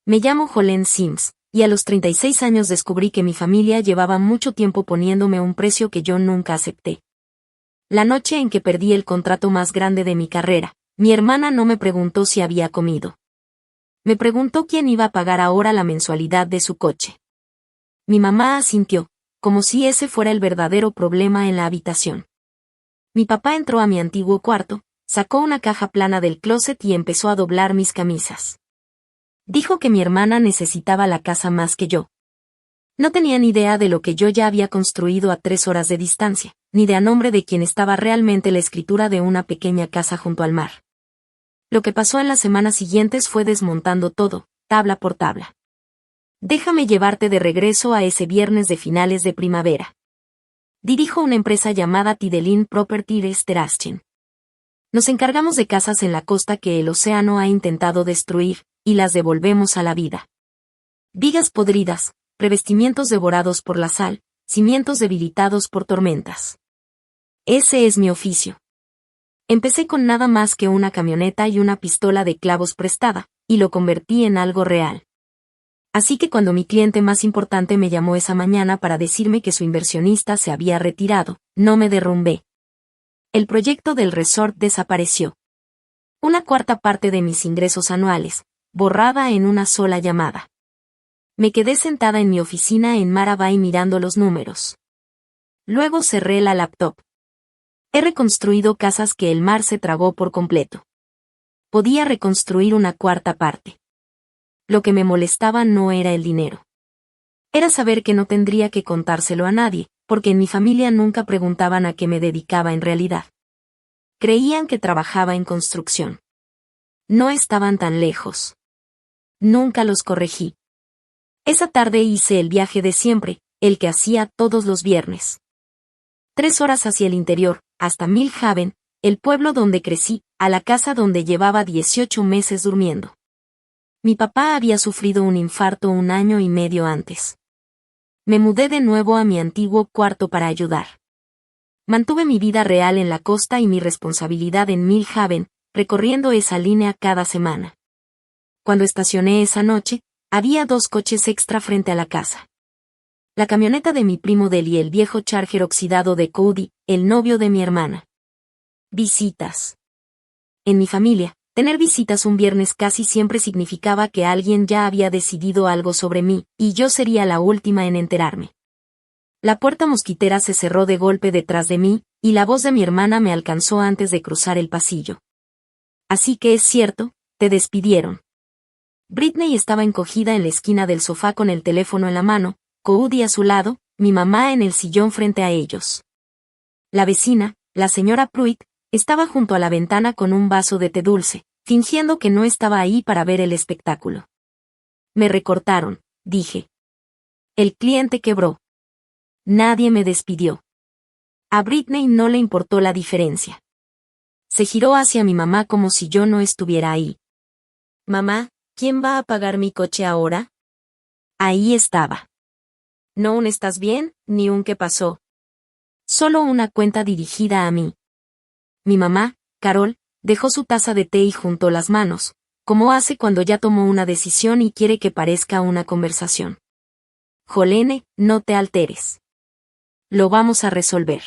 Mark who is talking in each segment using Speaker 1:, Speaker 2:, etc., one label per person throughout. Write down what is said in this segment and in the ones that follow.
Speaker 1: Me llamo Jolene Sims, y a los 36 años descubrí que mi familia llevaba mucho tiempo poniéndome un precio que yo nunca acepté. La noche en que perdí el contrato más grande de mi carrera, mi hermana no me preguntó si había comido. Me preguntó quién iba a pagar ahora la mensualidad de su coche. Mi mamá asintió, como si ese fuera el verdadero problema en la habitación. Mi papá entró a mi antiguo cuarto, sacó una caja plana del closet y empezó a doblar mis camisas. Dijo que mi hermana necesitaba la casa más que yo. No tenía ni idea de lo que yo ya había construido a 3 horas de distancia, ni de a nombre de quien estaba realmente la escritura de una pequeña casa junto al mar. Lo que pasó en las semanas siguientes fue desmontando todo, tabla por tabla. Déjame llevarte de regreso a ese viernes de finales de primavera. Dirijo una empresa llamada Tidelin Property Restoration. Nos encargamos de casas en la costa que el océano ha intentado destruir, y las devolvemos a la vida. Vigas podridas, revestimientos devorados por la sal, cimientos debilitados por tormentas. Ese es mi oficio. Empecé con nada más que una camioneta y una pistola de clavos prestada, y lo convertí en algo real. Así que cuando mi cliente más importante me llamó esa mañana para decirme que su inversionista se había retirado, no me derrumbé. El proyecto del resort desapareció. Una cuarta parte de mis ingresos anuales, borrada en una sola llamada. Me quedé sentada en mi oficina en Mara Bay mirando los números. Luego cerré la laptop. He reconstruido casas que el mar se tragó por completo. Podía reconstruir una cuarta parte. Lo que me molestaba no era el dinero. Era saber que no tendría que contárselo a nadie, porque en mi familia nunca preguntaban a qué me dedicaba en realidad. Creían que trabajaba en construcción. No estaban tan lejos. Nunca los corregí. Esa tarde hice el viaje de siempre, el que hacía todos los viernes. 3 horas hacia el interior, hasta Mill Haven, el pueblo donde crecí, a la casa donde llevaba 18 meses durmiendo. Mi papá había sufrido un infarto 1 año y medio antes. Me mudé de nuevo a mi antiguo cuarto para ayudar. Mantuve mi vida real en la costa y mi responsabilidad en Mill Haven, recorriendo esa línea cada semana. Cuando estacioné esa noche, había 2 coches extra frente a la casa. La camioneta de mi primo Del y el viejo Charger oxidado de Cody, el novio de mi hermana. Visitas. En mi familia, tener visitas un viernes casi siempre significaba que alguien ya había decidido algo sobre mí, y yo sería la última en enterarme. La puerta mosquitera se cerró de golpe detrás de mí, y la voz de mi hermana me alcanzó antes de cruzar el pasillo. Así que es cierto, te despidieron. Britney estaba encogida en la esquina del sofá con el teléfono en la mano, Cody a su lado, mi mamá en el sillón frente a ellos. La vecina, la señora Pruitt, estaba junto a la ventana con un vaso de té dulce, fingiendo que no estaba ahí para ver el espectáculo. Me recortaron, dije. El cliente quebró. Nadie me despidió. A Britney no le importó la diferencia. Se giró hacia mi mamá como si yo no estuviera ahí. Mamá, ¿quién va a pagar mi coche ahora? Ahí estaba. No un ¿estás bien?, ni un ¿qué pasó? Solo una cuenta dirigida a mí. Mi mamá, Carol, dejó su taza de té y juntó las manos, como hace cuando ya tomó una decisión y quiere que parezca una conversación. Jolene, no te alteres. Lo vamos a resolver.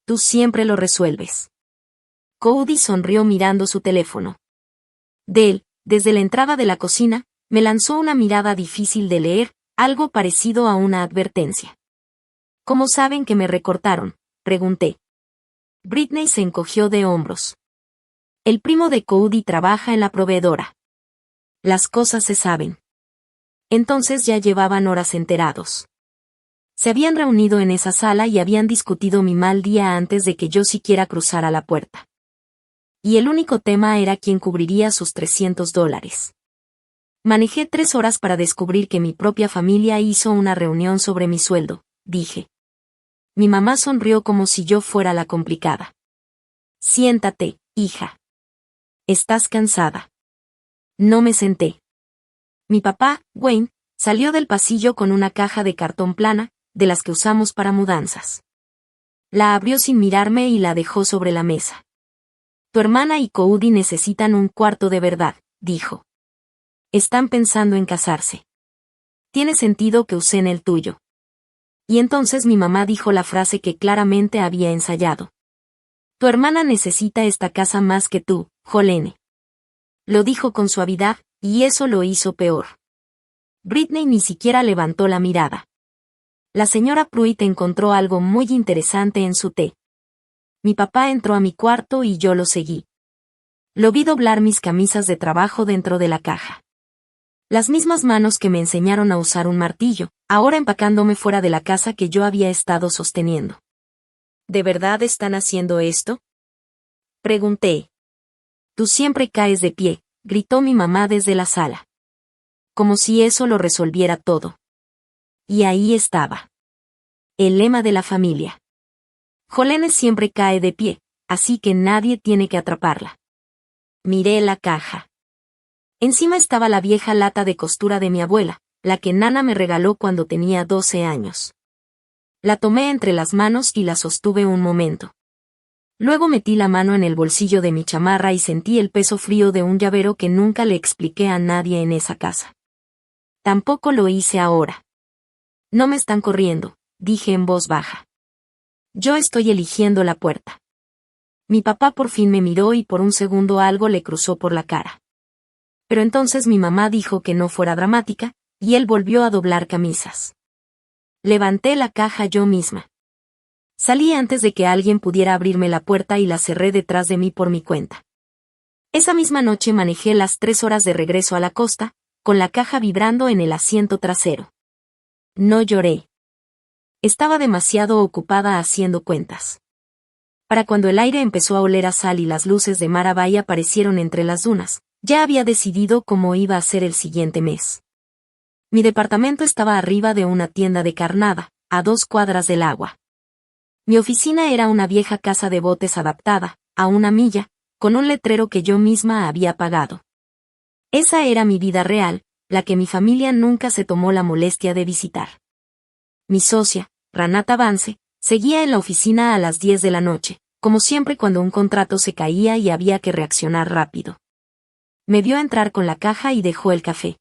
Speaker 1: Tú siempre lo resuelves. Cody sonrió mirando su teléfono. Del, desde la entrada de la cocina, me lanzó una mirada difícil de leer, algo parecido a una advertencia. ¿Cómo saben que me recortaron?, pregunté. Britney se encogió de hombros. El primo de Cody trabaja en la proveedora. Las cosas se saben. Entonces ya llevaban horas enterados. Se habían reunido en esa sala y habían discutido mi mal día antes de que yo siquiera cruzara la puerta. Y el único tema era quién cubriría sus $300. Manejé 3 horas para descubrir que mi propia familia hizo una reunión sobre mi sueldo, dije. Mi mamá sonrió como si yo fuera la complicada. Siéntate, hija. ¿Estás cansada? No me senté. Mi papá, Wayne, salió del pasillo con una caja de cartón plana, de las que usamos para mudanzas. La abrió sin mirarme y la dejó sobre la mesa. Tu hermana y Cody necesitan un cuarto de verdad, dijo. Están pensando en casarse. Tiene sentido que usen el tuyo. Y entonces mi mamá dijo la frase que claramente había ensayado. Tu hermana necesita esta casa más que tú, Jolene. Lo dijo con suavidad, y eso lo hizo peor. Britney ni siquiera levantó la mirada. La señora Pruitt encontró algo muy interesante en su té. Mi papá entró a mi cuarto y yo lo seguí. Lo vi doblar mis camisas de trabajo dentro de la caja. Las mismas manos que me enseñaron a usar un martillo, ahora empacándome fuera de la casa que yo había estado sosteniendo. ¿De verdad están haciendo esto? Pregunté. Tú siempre caes de pie, gritó mi mamá desde la sala. Como si eso lo resolviera todo. Y ahí estaba. El lema de la familia. Jolene siempre cae de pie, así que nadie tiene que atraparla. Miré la caja. Encima estaba la vieja lata de costura de mi abuela, la que Nana me regaló cuando tenía 12 años. La tomé entre las manos y la sostuve un momento. Luego metí la mano en el bolsillo de mi chamarra y sentí el peso frío de un llavero que nunca le expliqué a nadie en esa casa. Tampoco lo hice ahora. No me están corriendo, dije en voz baja. Yo estoy eligiendo la puerta. Mi papá por fin me miró y por un segundo algo le cruzó por la cara. Pero entonces mi mamá dijo que no fuera dramática, y él volvió a doblar camisas. Levanté la caja yo misma. Salí antes de que alguien pudiera abrirme la puerta y la cerré detrás de mí por mi cuenta. Esa misma noche manejé las 3 horas de regreso a la costa, con la caja vibrando en el asiento trasero. No lloré. Estaba demasiado ocupada haciendo cuentas. Para cuando el aire empezó a oler a sal y las luces de Mara Bay aparecieron entre las dunas, ya había decidido cómo iba a ser el siguiente mes. Mi departamento estaba arriba de una tienda de carnada, a 2 cuadras del agua. Mi oficina era una vieja casa de botes adaptada, a 1 milla, con un letrero que yo misma había pagado. Esa era mi vida real, la que mi familia nunca se tomó la molestia de visitar. Mi socia, Renata Vance, seguía en la oficina a las 10 de la noche, como siempre cuando un contrato se caía y había que reaccionar rápido. Me vio entrar con la caja y dejó el café.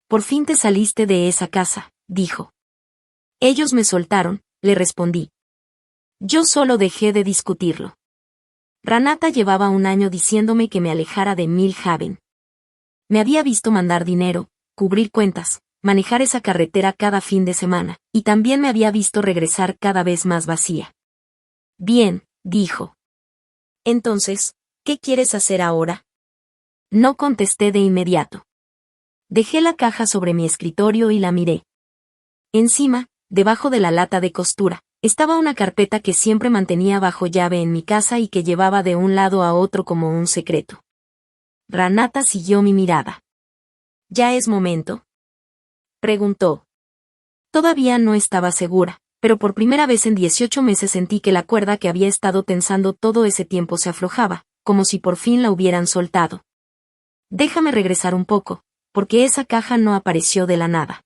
Speaker 1: Por fin te saliste de esa casa, dijo. Ellos me soltaron, le respondí. Yo solo dejé de discutirlo. Renata llevaba 1 año diciéndome que me alejara de Millhaven. Me había visto mandar dinero, cubrir cuentas, manejar esa carretera cada fin de semana, y también me había visto regresar cada vez más vacía. Bien, dijo. Entonces, ¿qué quieres hacer ahora? No contesté de inmediato. Dejé la caja sobre mi escritorio y la miré. Encima, debajo de la lata de costura, estaba una carpeta que siempre mantenía bajo llave en mi casa y que llevaba de un lado a otro como un secreto. Renata siguió mi mirada. ¿Ya es momento?, preguntó. Todavía no estaba segura, pero por primera vez en 18 meses sentí que la cuerda que había estado tensando todo ese tiempo se aflojaba, como si por fin la hubieran soltado. Déjame regresar un poco, porque esa caja no apareció de la nada.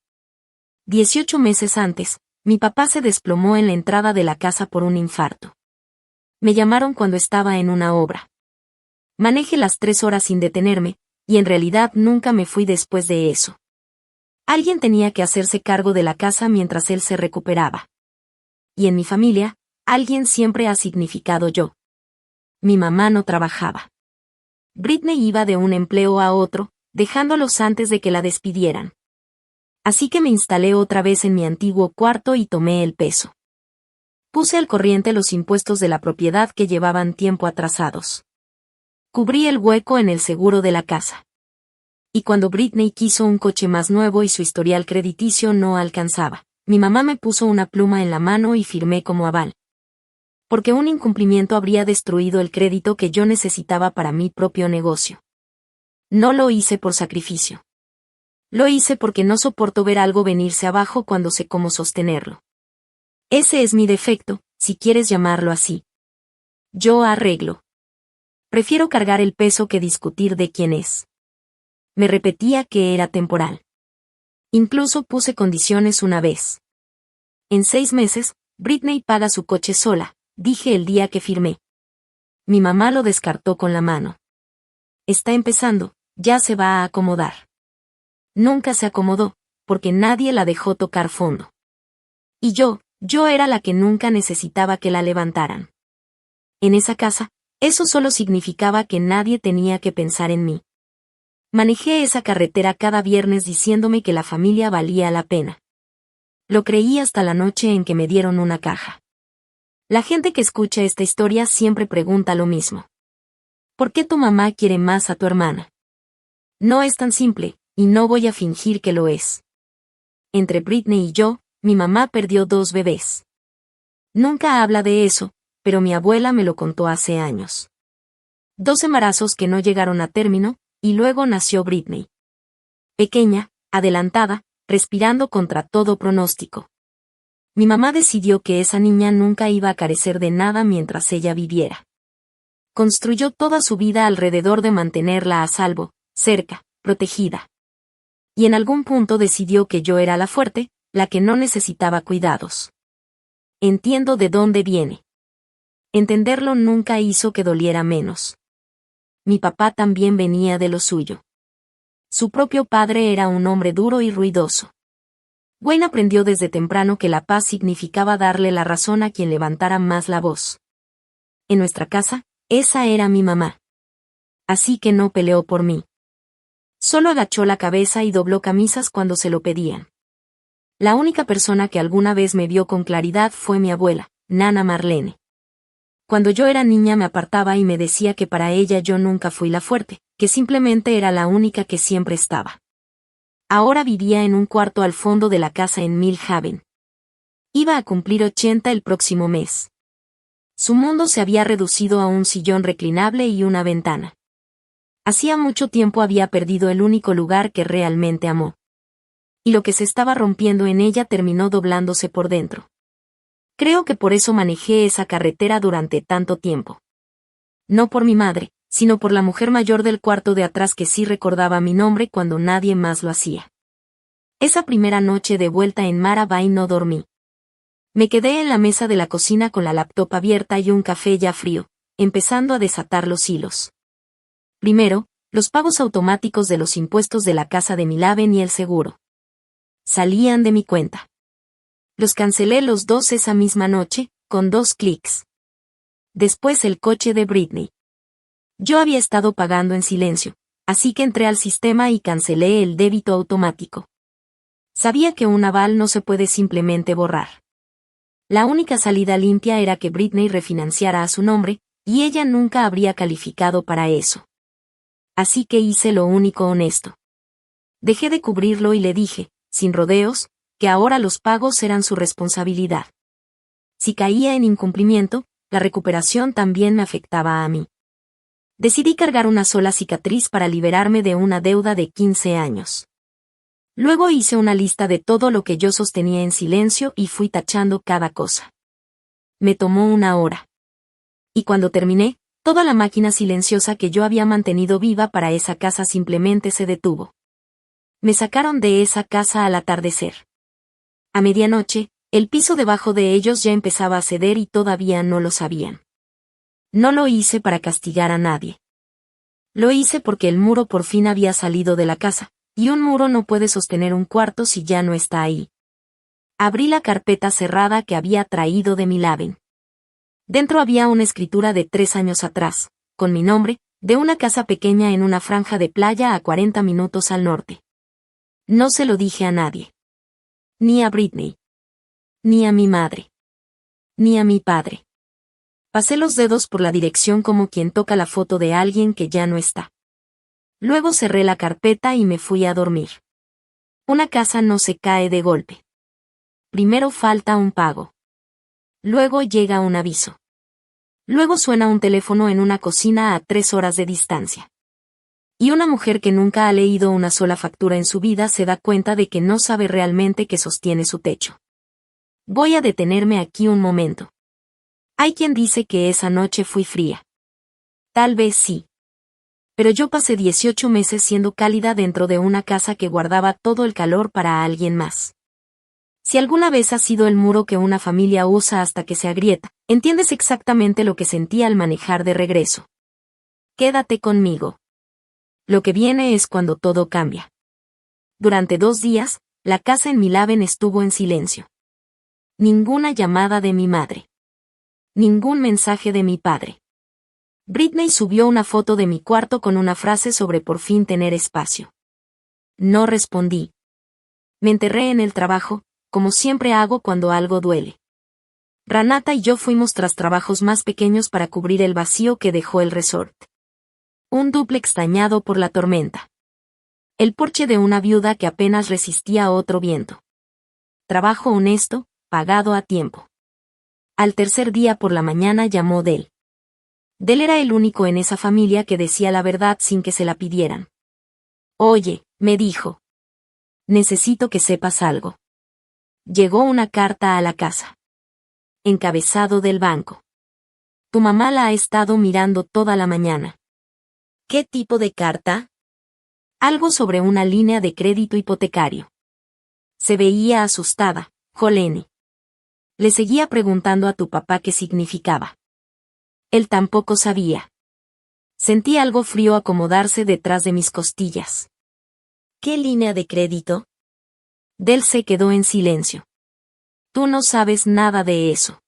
Speaker 1: 18 meses antes, mi papá se desplomó en la entrada de la casa por un infarto. Me llamaron cuando estaba en una obra. Manejé las 3 horas sin detenerme, y en realidad nunca me fui después de eso. Alguien tenía que hacerse cargo de la casa mientras él se recuperaba. Y en mi familia, alguien siempre ha significado yo. Mi mamá no trabajaba. Britney iba de un empleo a otro, dejándolos antes de que la despidieran. Así que me instalé otra vez en mi antiguo cuarto y tomé el peso. Puse al corriente los impuestos de la propiedad que llevaban tiempo atrasados. Cubrí el hueco en el seguro de la casa. Y cuando Britney quiso un coche más nuevo y su historial crediticio no alcanzaba, mi mamá me puso una pluma en la mano y firmé como aval. Porque un incumplimiento habría destruido el crédito que yo necesitaba para mi propio negocio. No lo hice por sacrificio. Lo hice porque no soporto ver algo venirse abajo cuando sé cómo sostenerlo. Ese es mi defecto, si quieres llamarlo así. Yo arreglo. Prefiero cargar el peso que discutir de quién es. Me repetía que era temporal. Incluso puse condiciones una vez. En 6 meses, Britney paga su coche sola, dije el día que firmé. Mi mamá lo descartó con la mano. Está empezando, ya se va a acomodar. Nunca se acomodó, porque nadie la dejó tocar fondo. Y yo era la que nunca necesitaba que la levantaran. En esa casa, eso solo significaba que nadie tenía que pensar en mí. Manejé esa carretera cada viernes diciéndome que la familia valía la pena. Lo creí hasta la noche en que me dieron una caja. La gente que escucha esta historia siempre pregunta lo mismo. ¿Por qué tu mamá quiere más a tu hermana? No es tan simple, y no voy a fingir que lo es. Entre Britney y yo, mi mamá perdió 2 bebés. Nunca habla de eso, pero mi abuela me lo contó hace años. 2 embarazos que no llegaron a término, y luego nació Britney. Pequeña, adelantada, respirando contra todo pronóstico. Mi mamá decidió que esa niña nunca iba a carecer de nada mientras ella viviera. Construyó toda su vida alrededor de mantenerla a salvo, cerca, protegida. Y en algún punto decidió que yo era la fuerte, la que no necesitaba cuidados. Entiendo de dónde viene. Entenderlo nunca hizo que doliera menos. Mi papá también venía de lo suyo. Su propio padre era un hombre duro y ruidoso. Wayne aprendió desde temprano que la paz significaba darle la razón a quien levantara más la voz. En nuestra casa, esa era mi mamá. Así que no peleó por mí. Solo agachó la cabeza y dobló camisas cuando se lo pedían. La única persona que alguna vez me vio con claridad fue mi abuela, Nana Marlene. Cuando yo era niña me apartaba y me decía que para ella yo nunca fui la fuerte, que simplemente era la única que siempre estaba. Ahora vivía en un cuarto al fondo de la casa en Mill Haven. Iba a cumplir 80 el próximo mes. Su mundo se había reducido a un sillón reclinable y una ventana. Hacía mucho tiempo había perdido el único lugar que realmente amó. Y lo que se estaba rompiendo en ella terminó doblándose por dentro. Creo que por eso manejé esa carretera durante tanto tiempo. No por mi madre, sino por la mujer mayor del cuarto de atrás que sí recordaba mi nombre cuando nadie más lo hacía. Esa primera noche de vuelta en Mara Bay no dormí. Me quedé en la mesa de la cocina con la laptop abierta y un café ya frío, empezando a desatar los hilos. Primero, los pagos automáticos de los impuestos de la casa de Milaven y el seguro. Salían de mi cuenta. Los cancelé los 2 esa misma noche, con 2 clics. Después el coche de Britney. Yo había estado pagando en silencio, así que entré al sistema y cancelé el débito automático. Sabía que un aval no se puede simplemente borrar. La única salida limpia era que Britney refinanciara a su nombre, y ella nunca habría calificado para eso. Así que hice lo único honesto. Dejé de cubrirlo y le dije, sin rodeos, que ahora los pagos eran su responsabilidad. Si caía en incumplimiento, la recuperación también me afectaba a mí. Decidí cargar una sola cicatriz para liberarme de una deuda de 15 años. Luego hice una lista de todo lo que yo sostenía en silencio y fui tachando cada cosa. Me tomó 1 hora. Y cuando terminé, toda la máquina silenciosa que yo había mantenido viva para esa casa simplemente se detuvo. Me sacaron de esa casa al atardecer. A medianoche, el piso debajo de ellos ya empezaba a ceder y todavía no lo sabían. No lo hice para castigar a nadie. Lo hice porque el muro por fin había salido de la casa, y un muro no puede sostener un cuarto si ya no está ahí. Abrí la carpeta cerrada que había traído de Milaven. Dentro había una escritura de 3 años atrás, con mi nombre, de una casa pequeña en una franja de playa a 40 minutos al norte. No se lo dije a nadie. Ni a Britney. Ni a mi madre. Ni a mi padre. Pasé los dedos por la dirección como quien toca la foto de alguien que ya no está. Luego cerré la carpeta y me fui a dormir. Una casa no se cae de golpe. Primero falta un pago. Luego llega un aviso. Luego suena un teléfono en una cocina a 3 horas de distancia. Y una mujer que nunca ha leído una sola factura en su vida se da cuenta de que no sabe realmente qué sostiene su techo. Voy a detenerme aquí un momento. Hay quien dice que esa noche fui fría. Tal vez sí. Pero yo pasé 18 meses siendo cálida dentro de una casa que guardaba todo el calor para alguien más. Si alguna vez has sido el muro que una familia usa hasta que se agrieta, entiendes exactamente lo que sentí al manejar de regreso. Quédate conmigo. Lo que viene es cuando todo cambia. durante 2 días, la casa en Milhaven estuvo en silencio. Ninguna llamada de mi madre. Ningún mensaje de mi padre. Britney subió una foto de mi cuarto con una frase sobre por fin tener espacio. No respondí. Me enterré en el trabajo, como siempre hago cuando algo duele. Renata y yo fuimos tras trabajos más pequeños para cubrir el vacío que dejó el resort. Un dúplex dañado por la tormenta. El porche de una viuda que apenas resistía a otro viento. Trabajo honesto, pagado a tiempo. Al tercer día por la mañana llamó Del. Del era el único en esa familia que decía la verdad sin que se la pidieran. Oye, me dijo. Necesito que sepas algo. Llegó una carta a la casa. Encabezado del banco. Tu mamá la ha estado mirando toda la mañana. ¿Qué tipo de carta? Algo sobre una línea de crédito hipotecario. Se veía asustada, Jolene. Le seguía preguntando a tu papá qué significaba. Él tampoco sabía. Sentí algo frío acomodarse detrás de mis costillas. ¿Qué línea de crédito? Del se quedó en silencio. Tú no sabes nada de eso.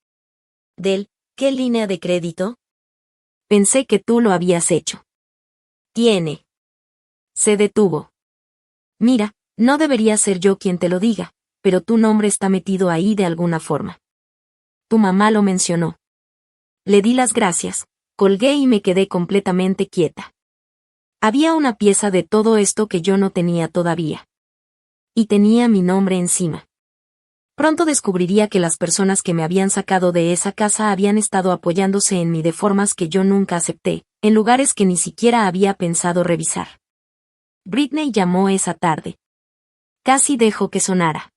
Speaker 1: Del, ¿qué línea de crédito? Pensé que tú lo habías hecho. Tiene. Se detuvo. Mira, no debería ser yo quien te lo diga, pero tu nombre está metido ahí de alguna forma. Tu mamá lo mencionó. Le di las gracias, colgué y me quedé completamente quieta. Había una pieza de todo esto que yo no tenía todavía. Y tenía mi nombre encima. Pronto descubriría que las personas que me habían sacado de esa casa habían estado apoyándose en mí de formas que yo nunca acepté, en lugares que ni siquiera había pensado revisar. Britney llamó esa tarde. Casi dejó que sonara.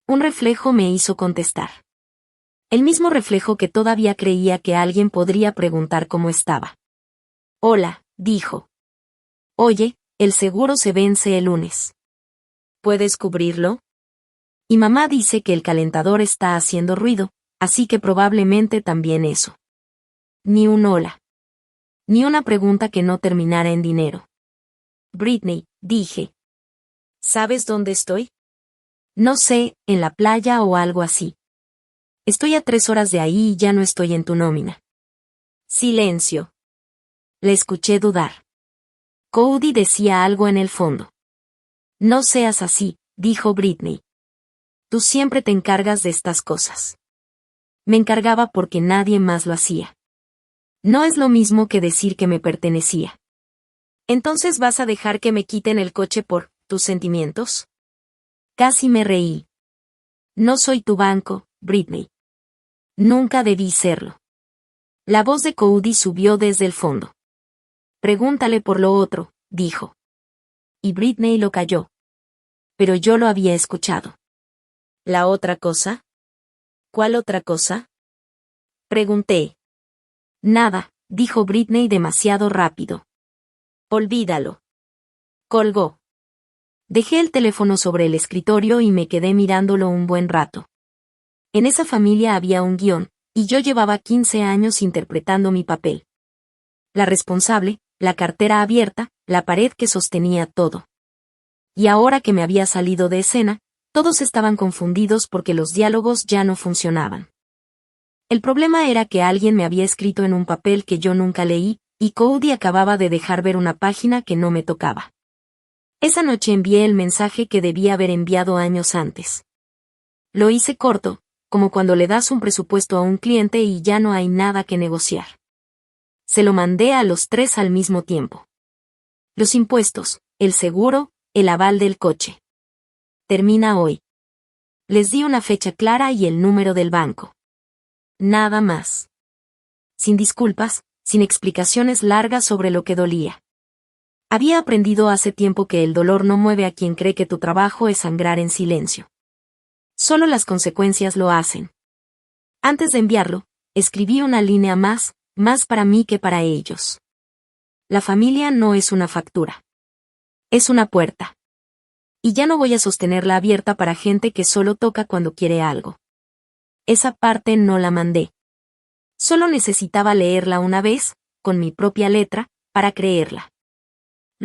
Speaker 1: Un reflejo me hizo contestar. El mismo reflejo que todavía creía que alguien podría preguntar cómo estaba. Hola, dijo. Oye, el seguro se vence el lunes. ¿Puedes cubrirlo? Y mamá dice que el calentador está haciendo ruido, así que probablemente también eso. Ni un hola. Ni una pregunta que no terminara en dinero. Britney, dije. ¿Sabes dónde estoy? No sé, en la playa o algo así. Estoy a 3 horas de ahí y ya no estoy en tu nómina. Silencio. Le escuché dudar. Cody decía algo en el fondo. No seas así, dijo Britney. Tú siempre te encargas de estas cosas. Me encargaba porque nadie más lo hacía. No es lo mismo que decir que me pertenecía. ¿Entonces vas a dejar que me quiten el coche por tus sentimientos? Casi me reí. No soy tu banco, Britney. Nunca debí serlo. La voz de Cody subió desde el fondo. Pregúntale por lo otro, dijo. Y Britney lo calló. Pero yo lo había escuchado. ¿La otra cosa? ¿Cuál otra cosa? Pregunté. Nada, dijo Britney demasiado rápido. Olvídalo. Colgó. Dejé el teléfono sobre el escritorio y me quedé mirándolo un buen rato. En esa familia había un guión, y yo llevaba 15 años interpretando mi papel. La responsable, la cartera abierta, la pared que sostenía todo. Y ahora que me había salido de escena, todos estaban confundidos porque los diálogos ya no funcionaban. El problema era que alguien me había escrito en un papel que yo nunca leí, y Cody acababa de dejar ver una página que no me tocaba. Esa noche envié el mensaje que debía haber enviado años antes. Lo hice corto, como cuando le das un presupuesto a un cliente y ya no hay nada que negociar. Se lo mandé a los 3 al mismo tiempo. Los impuestos, el seguro, el aval del coche. Termina hoy. Les di una fecha clara y el número del banco. Nada más. Sin disculpas, sin explicaciones largas sobre lo que dolía. Había aprendido hace tiempo que el dolor no mueve a quien cree que tu trabajo es sangrar en silencio. Solo las consecuencias lo hacen. Antes de enviarlo, escribí una línea más para mí que para ellos. La familia no es una factura. Es una puerta. Y ya no voy a sostenerla abierta para gente que solo toca cuando quiere algo. Esa parte no la mandé. Solo necesitaba leerla una vez, con mi propia letra, para creerla.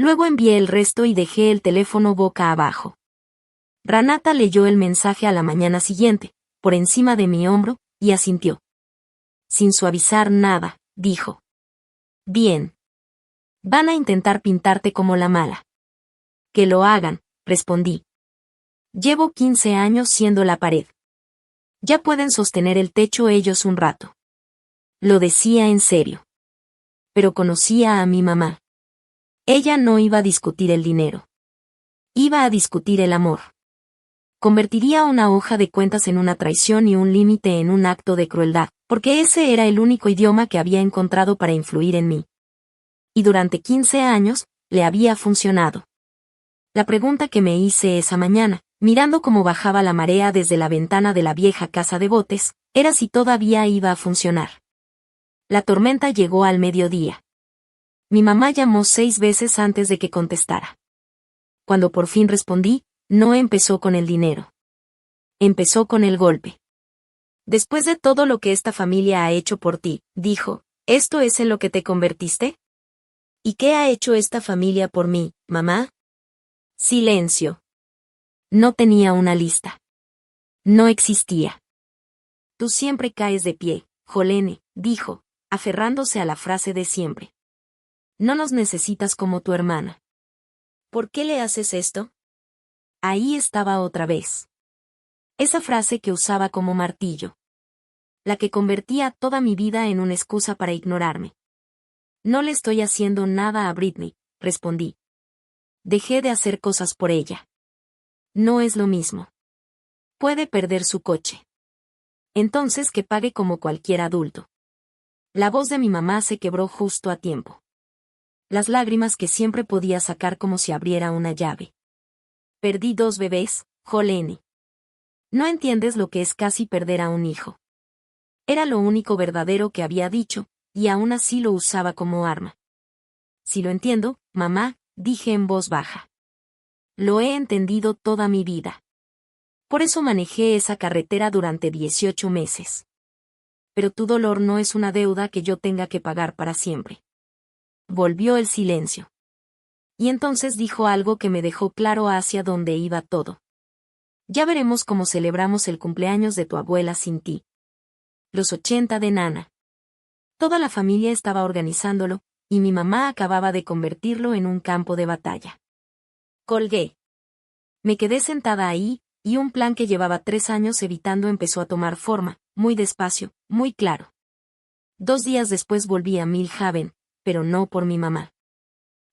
Speaker 1: Luego envié el resto y dejé el teléfono boca abajo. Renata leyó el mensaje a la mañana siguiente, por encima de mi hombro, y asintió. Sin suavizar nada, dijo. Bien. Van a intentar pintarte como la mala. Que lo hagan, respondí. Llevo 15 años siendo la pared. Ya pueden sostener el techo ellos un rato. Lo decía en serio. Pero conocía a mi mamá. Ella no iba a discutir el dinero. Iba a discutir el amor. Convertiría una hoja de cuentas en una traición y un límite en un acto de crueldad, porque ese era el único idioma que había encontrado para influir en mí. Y durante 15 años, le había funcionado. La pregunta que me hice esa mañana, mirando cómo bajaba la marea desde la ventana de la vieja casa de botes, era si todavía iba a funcionar. La tormenta llegó al mediodía. Mi mamá llamó 6 veces antes de que contestara. Cuando por fin respondí, no empezó con el dinero. Empezó con el golpe. Después de todo lo que esta familia ha hecho por ti, dijo, ¿esto es en lo que te convertiste? ¿Y qué ha hecho esta familia por mí, mamá? Silencio. No tenía una lista. No existía. Tú siempre caes de pie, Jolene, dijo, aferrándose a la frase de siempre. No nos necesitas como tu hermana. ¿Por qué le haces esto? Ahí estaba otra vez. Esa frase que usaba como martillo. La que convertía toda mi vida en una excusa para ignorarme. No le estoy haciendo nada a Britney, respondí. Dejé de hacer cosas por ella. No es lo mismo. Puede perder su coche. Entonces que pague como cualquier adulto. La voz de mi mamá se quebró justo a tiempo. Las lágrimas que siempre podía sacar como si abriera una llave. Perdí 2 bebés, Jolene. No entiendes lo que es casi perder a un hijo. Era lo único verdadero que había dicho, y aún así lo usaba como arma. Si lo entiendo, mamá, dije en voz baja. Lo he entendido toda mi vida. Por eso manejé esa carretera durante 18 meses. Pero tu dolor no es una deuda que yo tenga que pagar para siempre. Volvió el silencio. Y entonces dijo algo que me dejó claro hacia dónde iba todo. Ya veremos cómo celebramos el cumpleaños de tu abuela sin ti. Los 80 de Nana. Toda la familia estaba organizándolo, y mi mamá acababa de convertirlo en un campo de batalla. Colgué. Me quedé sentada ahí, y un plan que llevaba 3 años evitando empezó a tomar forma, muy despacio, muy claro. 2 días después volví a Milhaven, pero no por mi mamá.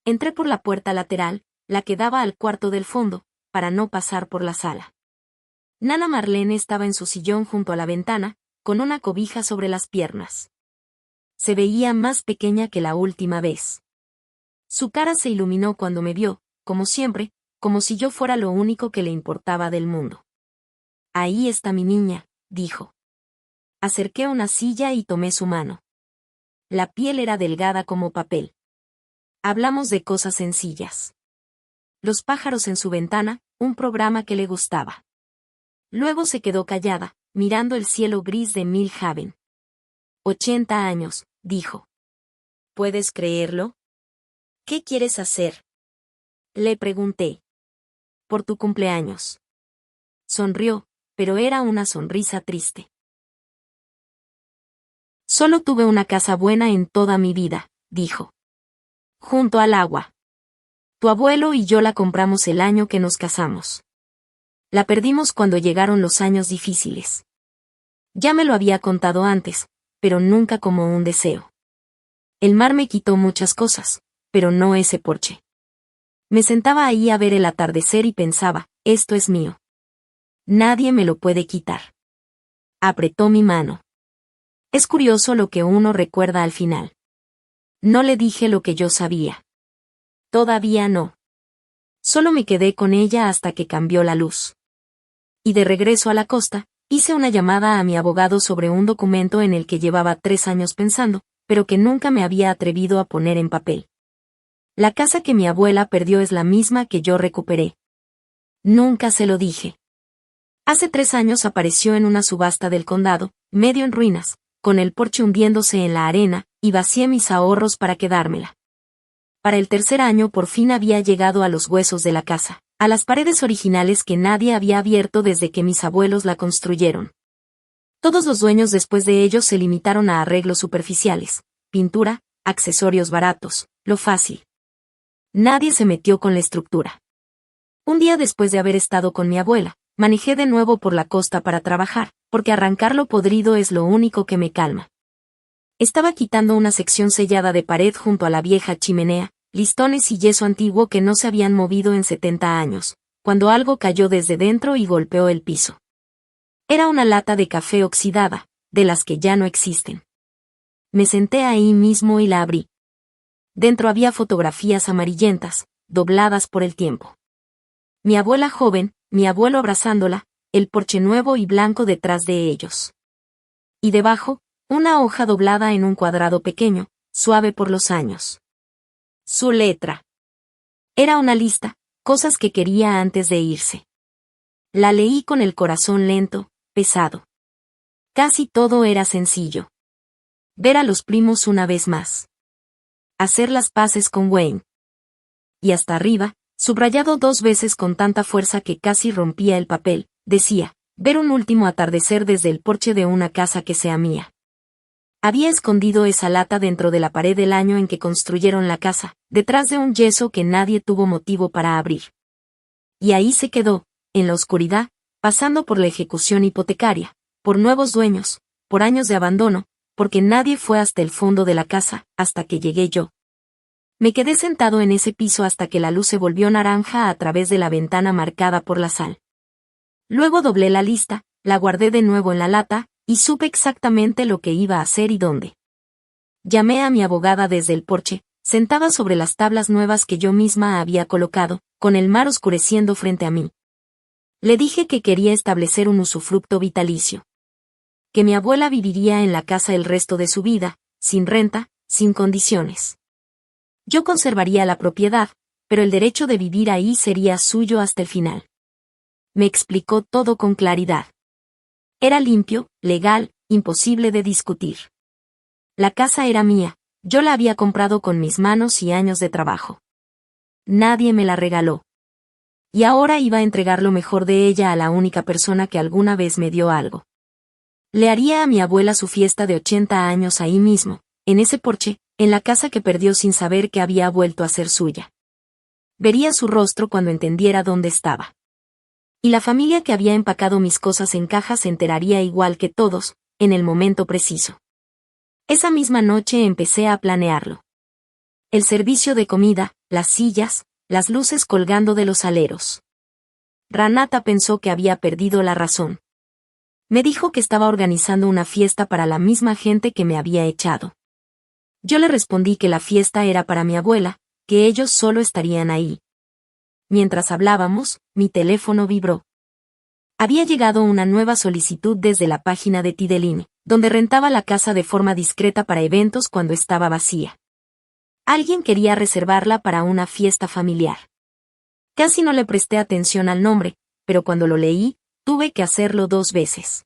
Speaker 1: Entré por la puerta lateral, la que daba al cuarto del fondo, para no pasar por la sala. Nana Marlene estaba en su sillón junto a la ventana, con una cobija sobre las piernas. Se veía más pequeña que la última vez. Su cara se iluminó cuando me vio, como siempre, como si yo fuera lo único que le importaba del mundo. Ahí está mi niña, dijo. Acerqué una silla y tomé su mano. La piel era delgada como papel. Hablamos de cosas sencillas. Los pájaros en su ventana, un programa que le gustaba. Luego se quedó callada, mirando el cielo gris de Milhaven. 80 años, dijo. ¿Puedes creerlo? ¿Qué quieres hacer? Le pregunté. Por tu cumpleaños. Sonrió, pero era una sonrisa triste. Solo tuve una casa buena en toda mi vida, dijo. Junto al agua. Tu abuelo y yo la compramos el año que nos casamos. La perdimos cuando llegaron los años difíciles. Ya me lo había contado antes, pero nunca como un deseo. El mar me quitó muchas cosas, pero no ese porche. Me sentaba ahí a ver el atardecer y pensaba, esto es mío. Nadie me lo puede quitar. Apretó mi mano. Es curioso lo que uno recuerda al final. No le dije lo que yo sabía. Todavía no. Solo me quedé con ella hasta que cambió la luz. Y de regreso a la costa, hice una llamada a mi abogado sobre un documento en el que llevaba 3 años pensando, pero que nunca me había atrevido a poner en papel. La casa que mi abuela perdió es la misma que yo recuperé. Nunca se lo dije. Hace 3 años apareció en una subasta del condado, medio en ruinas, con el porche hundiéndose en la arena, y vacié mis ahorros para quedármela. Para el tercer año por fin había llegado a los huesos de la casa, a las paredes originales que nadie había abierto desde que mis abuelos la construyeron. Todos los dueños después de ellos se limitaron a arreglos superficiales, pintura, accesorios baratos, lo fácil. Nadie se metió con la estructura. Un día después de haber estado con mi abuela, manejé de nuevo por la costa para trabajar, porque arrancar lo podrido es lo único que me calma. Estaba quitando una sección sellada de pared junto a la vieja chimenea, listones y yeso antiguo que no se habían movido en 70 años, cuando algo cayó desde dentro y golpeó el piso. Era una lata de café oxidada, de las que ya no existen. Me senté ahí mismo y la abrí. Dentro había fotografías amarillentas, dobladas por el tiempo. Mi abuela joven, mi abuelo abrazándola, el porche nuevo y blanco detrás de ellos. Y debajo, una hoja doblada en un cuadrado pequeño, suave por los años. Su letra. Era una lista, cosas que quería antes de irse. La leí con el corazón lento, pesado. Casi todo era sencillo. Ver a los primos una vez más. Hacer las paces con Wayne. Y hasta arriba, subrayado 2 veces con tanta fuerza que casi rompía el papel, decía, ver un último atardecer desde el porche de una casa que sea mía. Había escondido esa lata dentro de la pared del año en que construyeron la casa, detrás de un yeso que nadie tuvo motivo para abrir. Y ahí se quedó, en la oscuridad, pasando por la ejecución hipotecaria, por nuevos dueños, por años de abandono, porque nadie fue hasta el fondo de la casa, hasta que llegué yo. Me quedé sentado en ese piso hasta que la luz se volvió naranja a través de la ventana marcada por la sal. Luego doblé la lista, la guardé de nuevo en la lata, y supe exactamente lo que iba a hacer y dónde. Llamé a mi abogada desde el porche, sentada sobre las tablas nuevas que yo misma había colocado, con el mar oscureciendo frente a mí. Le dije que quería establecer un usufructo vitalicio. Que mi abuela viviría en la casa el resto de su vida, sin renta, sin condiciones. Yo conservaría la propiedad, pero el derecho de vivir ahí sería suyo hasta el final. Me explicó todo con claridad. Era limpio, legal, imposible de discutir. La casa era mía, yo la había comprado con mis manos y años de trabajo. Nadie me la regaló. Y ahora iba a entregar lo mejor de ella a la única persona que alguna vez me dio algo. Le haría a mi abuela su fiesta de 80 años ahí mismo, en ese porche, en la casa que perdió sin saber que había vuelto a ser suya. Vería su rostro cuando entendiera dónde estaba. Y la familia que había empacado mis cosas en cajas se enteraría igual que todos, en el momento preciso. Esa misma noche empecé a planearlo. El servicio de comida, las sillas, las luces colgando de los aleros. Renata pensó que había perdido la razón. Me dijo que estaba organizando una fiesta para la misma gente que me había echado. Yo le respondí que la fiesta era para mi abuela, que ellos solo estarían ahí. Mientras hablábamos, mi teléfono vibró. Había llegado una nueva solicitud desde la página de Tideline, donde rentaba la casa de forma discreta para eventos cuando estaba vacía. Alguien quería reservarla para una fiesta familiar. Casi no le presté atención al nombre, pero cuando lo leí, tuve que hacerlo 2 veces.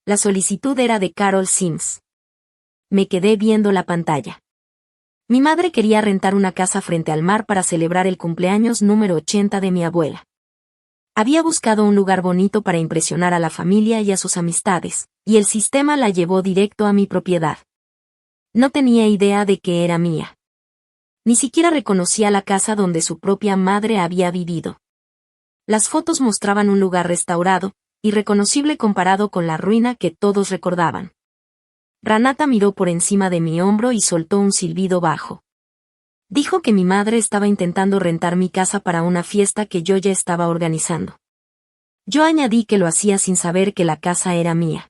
Speaker 1: La solicitud era de Carol Sims. Me quedé viendo la pantalla. Mi madre quería rentar una casa frente al mar para celebrar el cumpleaños número 80 de mi abuela. Había buscado un lugar bonito para impresionar a la familia y a sus amistades, y el sistema la llevó directo a mi propiedad. No tenía idea de que era mía. Ni siquiera reconocía la casa donde su propia madre había vivido. Las fotos mostraban un lugar restaurado, irreconocible comparado con la ruina que todos recordaban. Renata miró por encima de mi hombro y soltó un silbido bajo. Dijo que mi madre estaba intentando rentar mi casa para una fiesta que yo ya estaba organizando. Yo añadí que lo hacía sin saber que la casa era mía.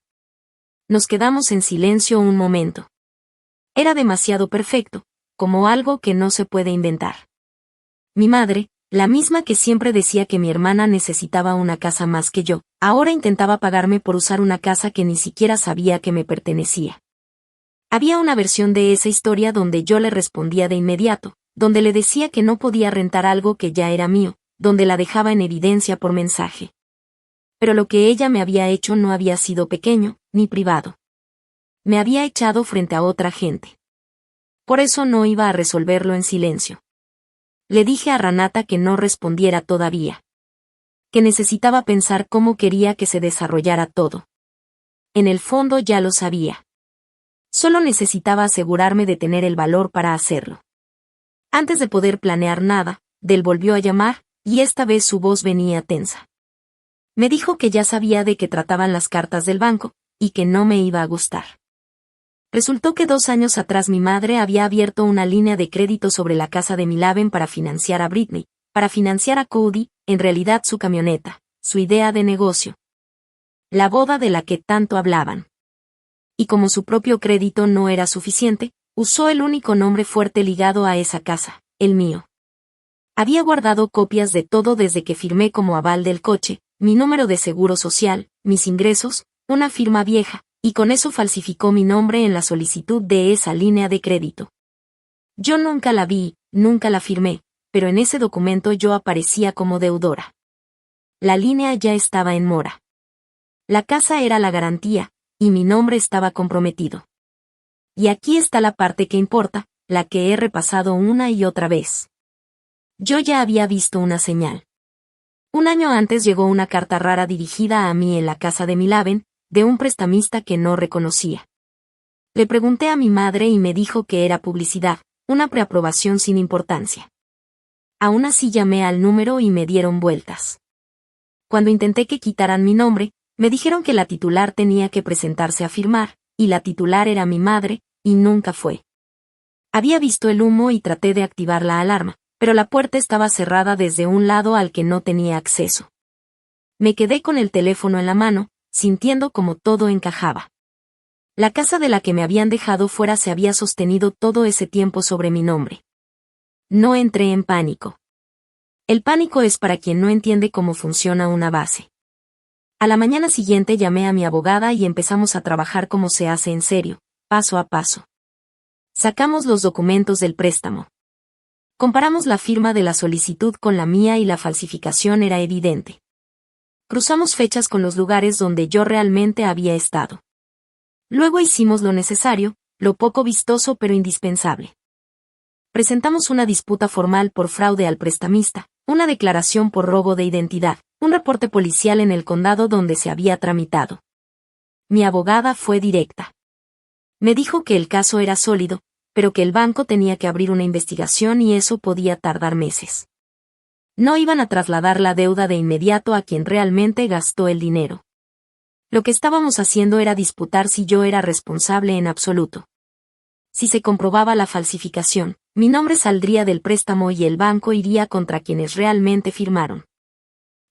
Speaker 1: Nos quedamos en silencio un momento. Era demasiado perfecto, como algo que no se puede inventar. Mi madre, la misma que siempre decía que mi hermana necesitaba una casa más que yo, ahora intentaba pagarme por usar una casa que ni siquiera sabía que me pertenecía. Había una versión de esa historia donde yo le respondía de inmediato, donde le decía que no podía rentar algo que ya era mío, donde la dejaba en evidencia por mensaje. Pero lo que ella me había hecho no había sido pequeño, ni privado. Me había echado frente a otra gente. Por eso no iba a resolverlo en silencio. Le dije a Renata que no respondiera todavía. Que necesitaba pensar cómo quería que se desarrollara todo. En el fondo ya lo sabía. Solo necesitaba asegurarme de tener el valor para hacerlo. Antes de poder planear nada, Del volvió a llamar, y esta vez su voz venía tensa. Me dijo que ya sabía de qué trataban las cartas del banco, y que no me iba a gustar. Resultó que 2 años atrás mi madre había abierto una línea de crédito sobre la casa de Milaven para financiar a Britney, para financiar a Cody, en realidad su camioneta, su idea de negocio. La boda de la que tanto hablaban. Y como su propio crédito no era suficiente, usó el único nombre fuerte ligado a esa casa, el mío. Había guardado copias de todo desde que firmé como aval del coche, mi número de seguro social, mis ingresos, una firma vieja, y con eso falsificó mi nombre en la solicitud de esa línea de crédito. Yo nunca la vi, nunca la firmé, pero en ese documento yo aparecía como deudora. La línea ya estaba en mora. La casa era la garantía, y mi nombre estaba comprometido. Y aquí está la parte que importa, la que he repasado una y otra vez. Yo ya había visto una señal. 1 año antes llegó una carta rara dirigida a mí en la casa de Milaven, de un prestamista que no reconocía. Le pregunté a mi madre y me dijo que era publicidad, una preaprobación sin importancia. Aún así llamé al número y me dieron vueltas. Cuando intenté que quitaran mi nombre, me dijeron que la titular tenía que presentarse a firmar, y la titular era mi madre, y nunca fue. Había visto el humo y traté de activar la alarma, pero la puerta estaba cerrada desde un lado al que no tenía acceso. Me quedé con el teléfono en la mano, sintiendo como todo encajaba. La casa de la que me habían dejado fuera se había sostenido todo ese tiempo sobre mi nombre. No entré en pánico. El pánico es para quien no entiende cómo funciona una base. A la mañana siguiente llamé a mi abogada y empezamos a trabajar como se hace en serio, paso a paso. Sacamos los documentos del préstamo. Comparamos la firma de la solicitud con la mía y la falsificación era evidente. Cruzamos fechas con los lugares donde yo realmente había estado. Luego hicimos lo necesario, lo poco vistoso pero indispensable. Presentamos una disputa formal por fraude al prestamista, una declaración por robo de identidad, un reporte policial en el condado donde se había tramitado. Mi abogada fue directa. Me dijo que el caso era sólido, pero que el banco tenía que abrir una investigación y eso podía tardar meses. No iban a trasladar la deuda de inmediato a quien realmente gastó el dinero. Lo que estábamos haciendo era disputar si yo era responsable en absoluto. Si se comprobaba la falsificación, mi nombre saldría del préstamo y el banco iría contra quienes realmente firmaron.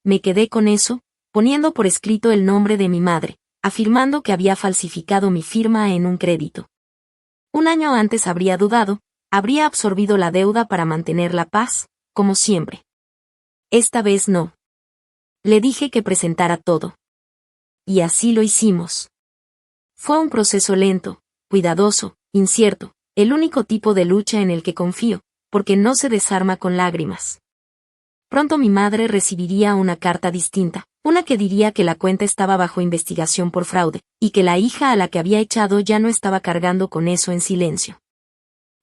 Speaker 1: Me quedé con eso, poniendo por escrito el nombre de mi madre, afirmando que había falsificado mi firma en un crédito. 1 año antes habría dudado, habría absorbido la deuda para mantener la paz, como siempre. Esta vez no. Le dije que presentara todo. Y así lo hicimos. Fue un proceso lento, cuidadoso, incierto, el único tipo de lucha en el que confío, porque no se desarma con lágrimas. Pronto mi madre recibiría una carta distinta, una que diría que la cuenta estaba bajo investigación por fraude, y que la hija a la que había echado ya no estaba cargando con eso en silencio.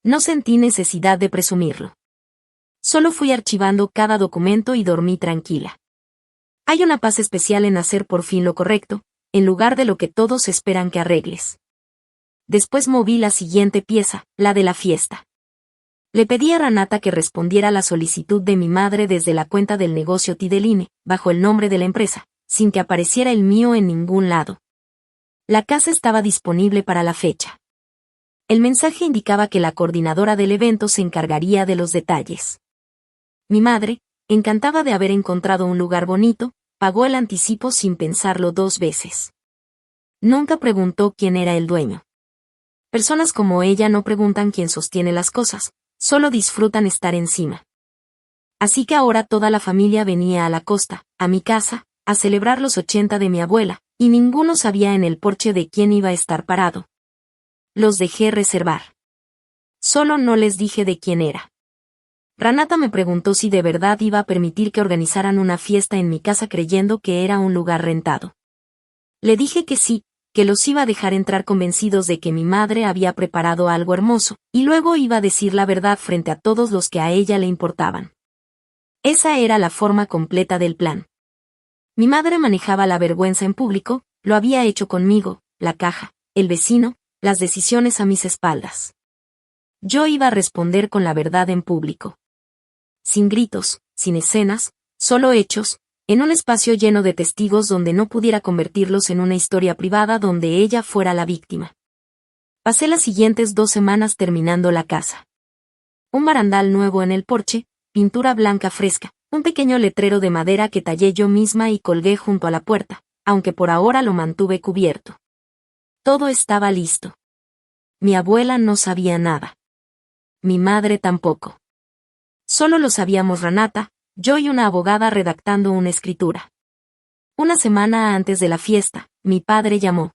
Speaker 1: No sentí necesidad de presumirlo. Solo fui archivando cada documento y dormí tranquila. Hay una paz especial en hacer por fin lo correcto, en lugar de lo que todos esperan que arregles. Después moví la siguiente pieza, la de la fiesta. Le pedí a Renata que respondiera a la solicitud de mi madre desde la cuenta del negocio Tideline, bajo el nombre de la empresa, sin que apareciera el mío en ningún lado. La casa estaba disponible para la fecha. El mensaje indicaba que la coordinadora del evento se encargaría de los detalles. Mi madre, encantada de haber encontrado un lugar bonito, pagó el anticipo sin pensarlo 2 veces. Nunca preguntó quién era el dueño. Personas como ella no preguntan quién sostiene las cosas, solo disfrutan estar encima. Así que ahora toda la familia venía a la costa, a mi casa, a celebrar los 80 de mi abuela, y ninguno sabía en el porche de quién iba a estar parado. Los dejé reservar. Solo no les dije de quién era. Renata me preguntó si de verdad iba a permitir que organizaran una fiesta en mi casa creyendo que era un lugar rentado. Le dije que sí, que los iba a dejar entrar convencidos de que mi madre había preparado algo hermoso, y luego iba a decir la verdad frente a todos los que a ella le importaban. Esa era la forma completa del plan. Mi madre manejaba la vergüenza en público, lo había hecho conmigo, la caja, el vecino, las decisiones a mis espaldas. Yo iba a responder con la verdad en público. Sin gritos, sin escenas, solo hechos, en un espacio lleno de testigos donde no pudiera convertirlos en una historia privada donde ella fuera la víctima. Pasé las siguientes 2 semanas terminando la casa. Un barandal nuevo en el porche, pintura blanca fresca, un pequeño letrero de madera que tallé yo misma y colgué junto a la puerta, aunque por ahora lo mantuve cubierto. Todo estaba listo. Mi abuela no sabía nada. Mi madre tampoco. Solo lo sabíamos Renata, yo y una abogada redactando una escritura. Una semana antes de la fiesta, mi padre llamó.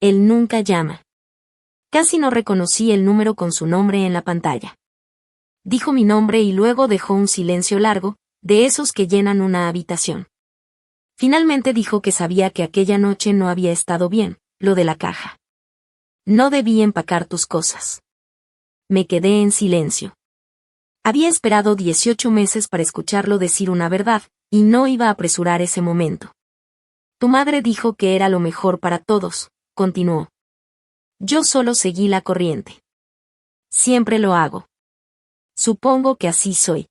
Speaker 1: Él nunca llama. Casi no reconocí el número con su nombre en la pantalla. Dijo mi nombre y luego dejó un silencio largo, de esos que llenan una habitación. Finalmente dijo que sabía que aquella noche no había estado bien, lo de la caja. No debí empacar tus cosas. Me quedé en silencio. Había esperado 18 meses para escucharlo decir una verdad, y no iba a apresurar ese momento. Tu madre dijo que era lo mejor para todos, continuó. Yo solo seguí la corriente. Siempre lo hago. Supongo que así soy.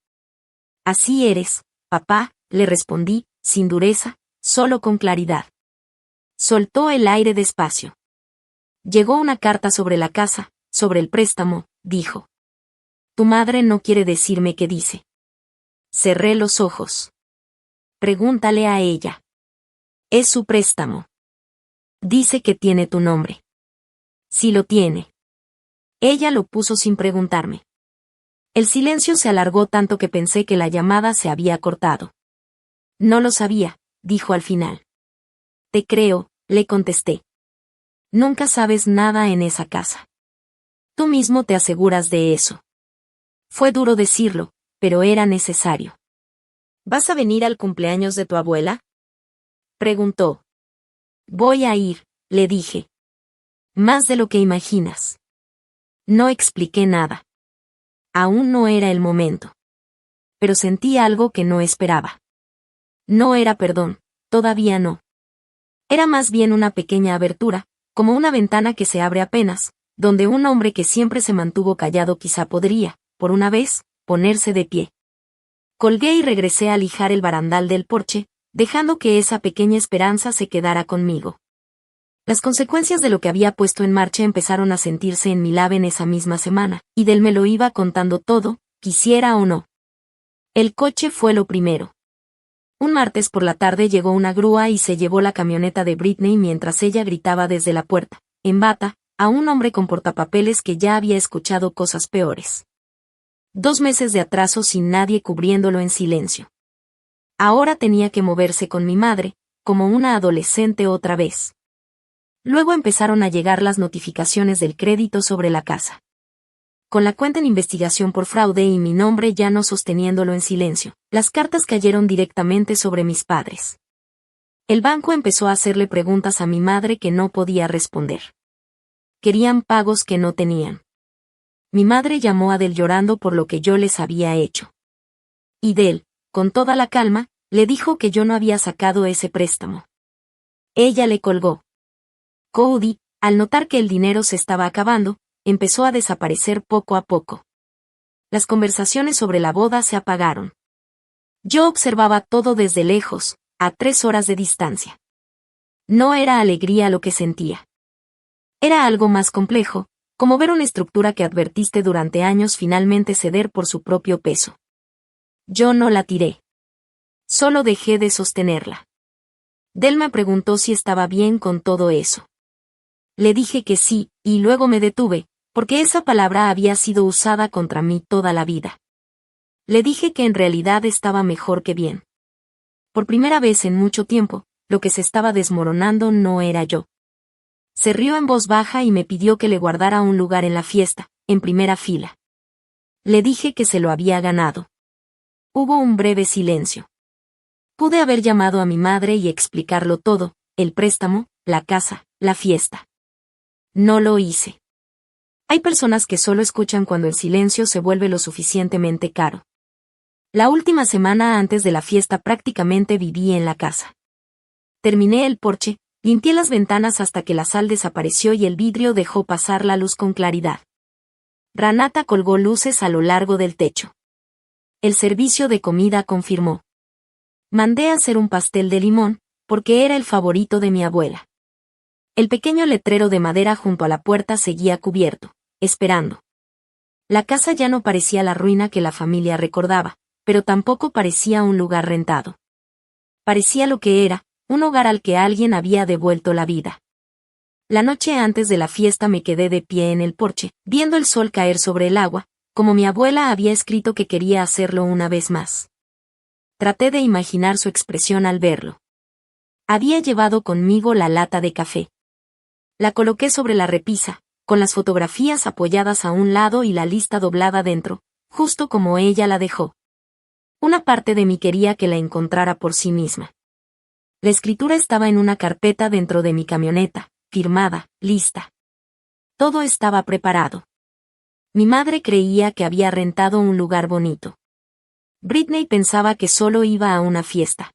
Speaker 1: Así eres, papá, le respondí, sin dureza, solo con claridad. Soltó el aire despacio. Llegó una carta sobre la casa, sobre el préstamo, dijo. Tu madre no quiere decirme qué dice. Cerré los ojos. Pregúntale a ella. Es su préstamo. Dice que tiene tu nombre. Sí lo tiene. Ella lo puso sin preguntarme. El silencio se alargó tanto que pensé que la llamada se había cortado. No lo sabía, dijo al final. Te creo, le contesté. Nunca sabes nada en esa casa. Tú mismo te aseguras de eso. Fue duro decirlo, pero era necesario. ¿Vas a venir al cumpleaños de tu abuela? Preguntó. Voy a ir, le dije. Más de lo que imaginas. No expliqué nada. Aún no era el momento. Pero sentí algo que no esperaba. No era perdón, todavía no. Era más bien una pequeña abertura, como una ventana que se abre apenas, donde un hombre que siempre se mantuvo callado quizá podría, por una vez, ponerse de pie. Colgué y regresé a lijar el barandal del porche, dejando que esa pequeña esperanza se quedara conmigo. Las consecuencias de lo que había puesto en marcha empezaron a sentirse en mi lab en esa misma semana, y Del me lo iba contando todo, quisiera o no. El coche fue lo primero. Un martes por la tarde llegó una grúa y se llevó la camioneta de Britney mientras ella gritaba desde la puerta, en bata, a un hombre con portapapeles que ya había escuchado cosas peores. 2 meses de atraso sin nadie cubriéndolo en silencio. Ahora tenía que moverse con mi madre, como una adolescente otra vez. Luego empezaron a llegar las notificaciones del crédito sobre la casa. Con la cuenta en investigación por fraude y mi nombre ya no sosteniéndolo en silencio, las cartas cayeron directamente sobre mis padres. El banco empezó a hacerle preguntas a mi madre que no podía responder. Querían pagos que no tenían. Mi madre llamó a Del llorando por lo que yo les había hecho. Y Del, con toda la calma, le dijo que yo no había sacado ese préstamo. Ella le colgó. Cody, al notar que el dinero se estaba acabando, empezó a desaparecer poco a poco. Las conversaciones sobre la boda se apagaron. Yo observaba todo desde lejos, a 3 horas de distancia. No era alegría lo que sentía. Era algo más complejo, como ver una estructura que advertiste durante años finalmente ceder por su propio peso. Yo no la tiré. Solo dejé de sostenerla. Del me preguntó si estaba bien con todo eso. Le dije que sí, y luego me detuve, porque esa palabra había sido usada contra mí toda la vida. Le dije que en realidad estaba mejor que bien. Por primera vez en mucho tiempo, lo que se estaba desmoronando no era yo. Se rió en voz baja y me pidió que le guardara un lugar en la fiesta, en primera fila. Le dije que se lo había ganado. Hubo un breve silencio. Pude haber llamado a mi madre y explicarlo todo, el préstamo, la casa, la fiesta. No lo hice. Hay personas que solo escuchan cuando el silencio se vuelve lo suficientemente caro. La última semana antes de la fiesta prácticamente viví en la casa. Terminé el porche, limpié las ventanas hasta que la sal desapareció y el vidrio dejó pasar la luz con claridad. Renata colgó luces a lo largo del techo. El servicio de comida confirmó. Mandé a hacer un pastel de limón, porque era el favorito de mi abuela. El pequeño letrero de madera junto a la puerta seguía cubierto, esperando. La casa ya no parecía la ruina que la familia recordaba, pero tampoco parecía un lugar rentado. Parecía lo que era, un hogar al que alguien había devuelto la vida. La noche antes de la fiesta me quedé de pie en el porche, viendo el sol caer sobre el agua, como mi abuela había escrito que quería hacerlo una vez más. Traté de imaginar su expresión al verlo. Había llevado conmigo la lata de café. La coloqué sobre la repisa, con las fotografías apoyadas a un lado y la lista doblada dentro, justo como ella la dejó. Una parte de mí quería que la encontrara por sí misma. La escritura estaba en una carpeta dentro de mi camioneta, firmada, lista. Todo estaba preparado. Mi madre creía que había rentado un lugar bonito. Britney pensaba que solo iba a una fiesta.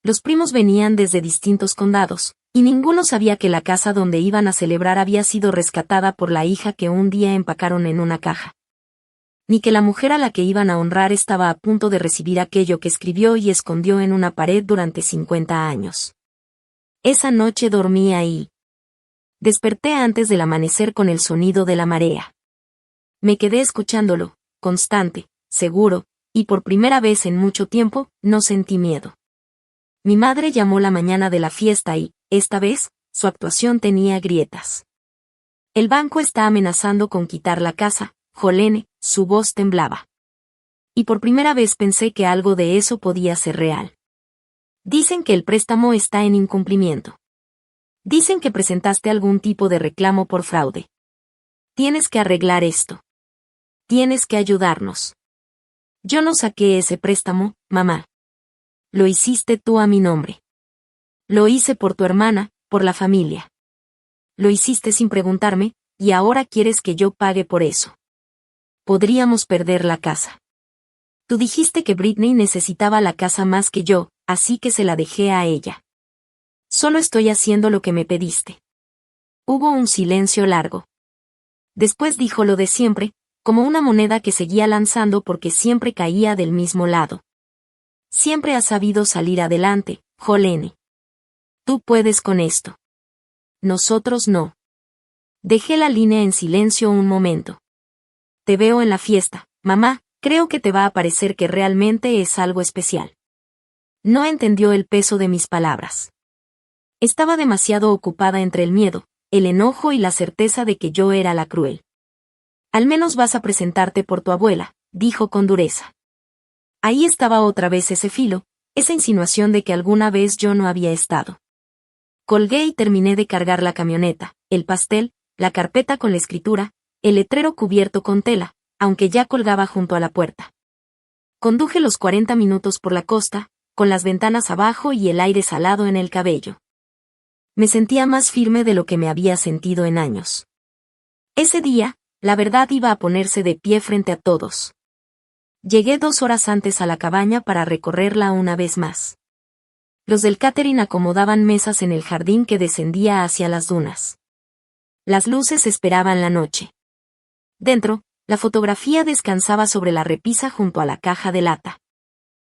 Speaker 1: Los primos venían desde distintos condados, y ninguno sabía que la casa donde iban a celebrar había sido rescatada por la hija que un día empacaron en una caja. Ni que la mujer a la que iban a honrar estaba a punto de recibir aquello que escribió y escondió en una pared durante 50 años. Esa noche dormí ahí. Desperté antes del amanecer con el sonido de la marea. Me quedé escuchándolo, constante, seguro, y por primera vez en mucho tiempo, no sentí miedo. Mi madre llamó la mañana de la fiesta y, esta vez, su actuación tenía grietas. El banco está amenazando con quitar la casa, Jolene, su voz temblaba. Y por primera vez pensé que algo de eso podía ser real. Dicen que el préstamo está en incumplimiento. Dicen que presentaste algún tipo de reclamo por fraude. Tienes que arreglar esto. Tienes que ayudarnos. Yo no saqué ese préstamo, mamá. Lo hiciste tú a mi nombre. Lo hice por tu hermana, por la familia. Lo hiciste sin preguntarme, y ahora quieres que yo pague por eso. Podríamos perder la casa. Tú dijiste que Britney necesitaba la casa más que yo, así que se la dejé a ella. Solo estoy haciendo lo que me pediste. Hubo un silencio largo. Después dijo lo de siempre, como una moneda que seguía lanzando porque siempre caía del mismo lado. Siempre has sabido salir adelante, Jolene. Tú puedes con esto. Nosotros no. Dejé la línea en silencio un momento. Te veo en la fiesta, mamá, creo que te va a parecer que realmente es algo especial. No entendió el peso de mis palabras. Estaba demasiado ocupada entre el miedo, el enojo y la certeza de que yo era la cruel. Al menos vas a presentarte por tu abuela, dijo con dureza. Ahí estaba otra vez ese filo, esa insinuación de que alguna vez yo no había estado. Colgué y terminé de cargar la camioneta, el pastel, la carpeta con la escritura, el letrero cubierto con tela, aunque ya colgaba junto a la puerta. Conduje los 40 minutos por la costa, con las ventanas abajo y el aire salado en el cabello. Me sentía más firme de lo que me había sentido en años. Ese día, la verdad iba a ponerse de pie frente a todos. Llegué 2 horas antes a la cabaña para recorrerla una vez más. Los del catering acomodaban mesas en el jardín que descendía hacia las dunas. Las luces esperaban la noche. Dentro, la fotografía descansaba sobre la repisa junto a la caja de lata.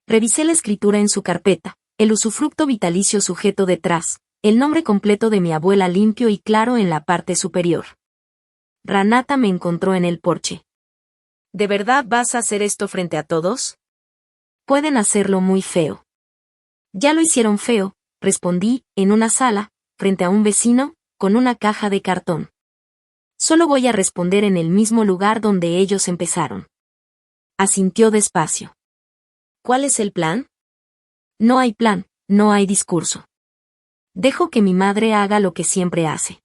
Speaker 1: Revisé la escritura en su carpeta, el usufructo vitalicio sujeto detrás, el nombre completo de mi abuela limpio y claro en la parte superior. Renata me encontró en el porche. ¿De verdad vas a hacer esto frente a todos? Pueden hacerlo muy feo. Ya lo hicieron feo, respondí, en una sala, frente a un vecino, con una caja de cartón. Solo voy a responder en el mismo lugar donde ellos empezaron. Asintió despacio. ¿Cuál es el plan? No hay plan, no hay discurso. Dejo que mi madre haga lo que siempre hace.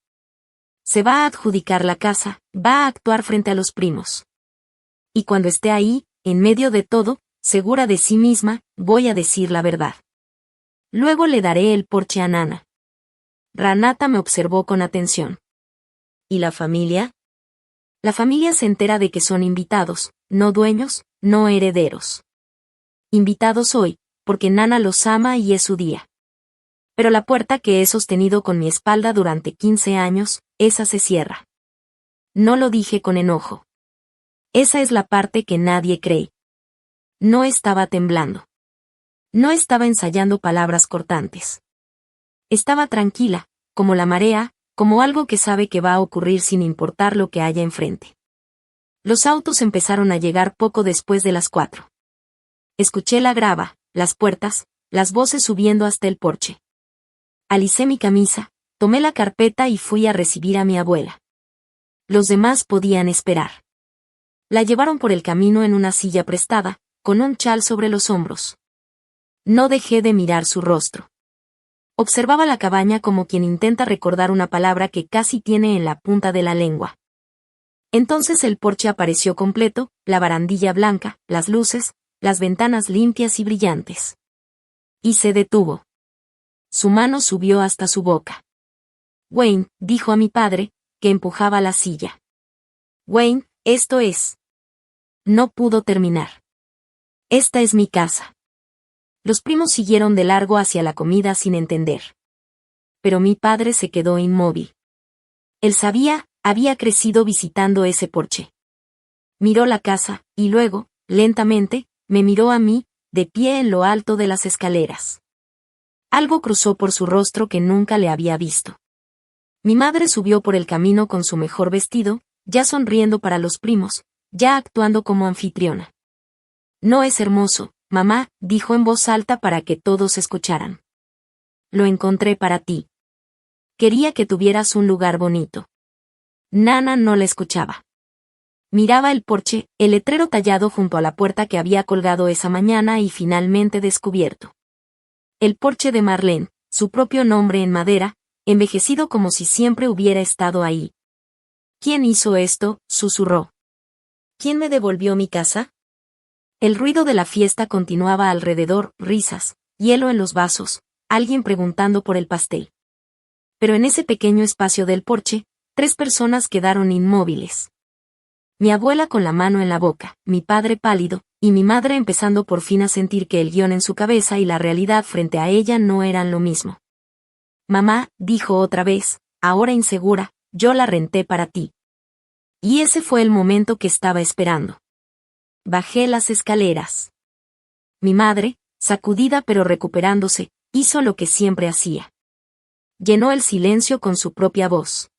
Speaker 1: Se va a adjudicar la casa, va a actuar frente a los primos. Y cuando esté ahí, en medio de todo, segura de sí misma, voy a decir la verdad. Luego le daré el porche a Nana. Renata me observó con atención. ¿Y la familia? La familia se entera de que son invitados, no dueños, no herederos. Invitados hoy, porque Nana los ama y es su día. Pero la puerta que he sostenido con mi espalda durante 15 años, esa se cierra. No lo dije con enojo. Esa es la parte que nadie cree. No estaba temblando. No estaba ensayando palabras cortantes. Estaba tranquila, como la marea, como algo que sabe que va a ocurrir sin importar lo que haya enfrente. Los autos empezaron a llegar poco después de las 4. Escuché la grava, las puertas, las voces subiendo hasta el porche. Alicé mi camisa, tomé la carpeta y fui a recibir a mi abuela. Los demás podían esperar. La llevaron por el camino en una silla prestada, con un chal sobre los hombros. No dejé de mirar su rostro. Observaba la cabaña como quien intenta recordar una palabra que casi tiene en la punta de la lengua. Entonces el porche apareció completo, la barandilla blanca, las luces, las ventanas limpias y brillantes. Y se detuvo. Su mano subió hasta su boca. Wayne, dijo a mi padre, que empujaba la silla. Wayne, esto es. No pudo terminar. Esta es mi casa. Los primos siguieron de largo hacia la comida sin entender. Pero mi padre se quedó inmóvil. Él sabía, había crecido visitando ese porche. Miró la casa, y luego, lentamente, me miró a mí, de pie en lo alto de las escaleras. Algo cruzó por su rostro que nunca le había visto. Mi madre subió por el camino con su mejor vestido, ya sonriendo para los primos, ya actuando como anfitriona. No es hermoso, mamá, dijo en voz alta para que todos escucharan. Lo encontré para ti. Quería que tuvieras un lugar bonito. Nana no la escuchaba. Miraba el porche, el letrero tallado junto a la puerta que había colgado esa mañana y finalmente descubierto. El porche de Marlene, su propio nombre en madera, envejecido como si siempre hubiera estado ahí. ¿Quién hizo esto?, susurró. ¿Quién me devolvió mi casa? El ruido de la fiesta continuaba alrededor, risas, hielo en los vasos, alguien preguntando por el pastel. Pero en ese pequeño espacio del porche, 3 personas quedaron inmóviles. Mi abuela con la mano en la boca, mi padre pálido, y mi madre empezando por fin a sentir que el guión en su cabeza y la realidad frente a ella no eran lo mismo. Mamá, dijo otra vez, ahora insegura, yo la renté para ti. Y ese fue el momento que estaba esperando. Bajé las escaleras. Mi madre, sacudida pero recuperándose, hizo lo que siempre hacía. Llenó el silencio con su propia voz.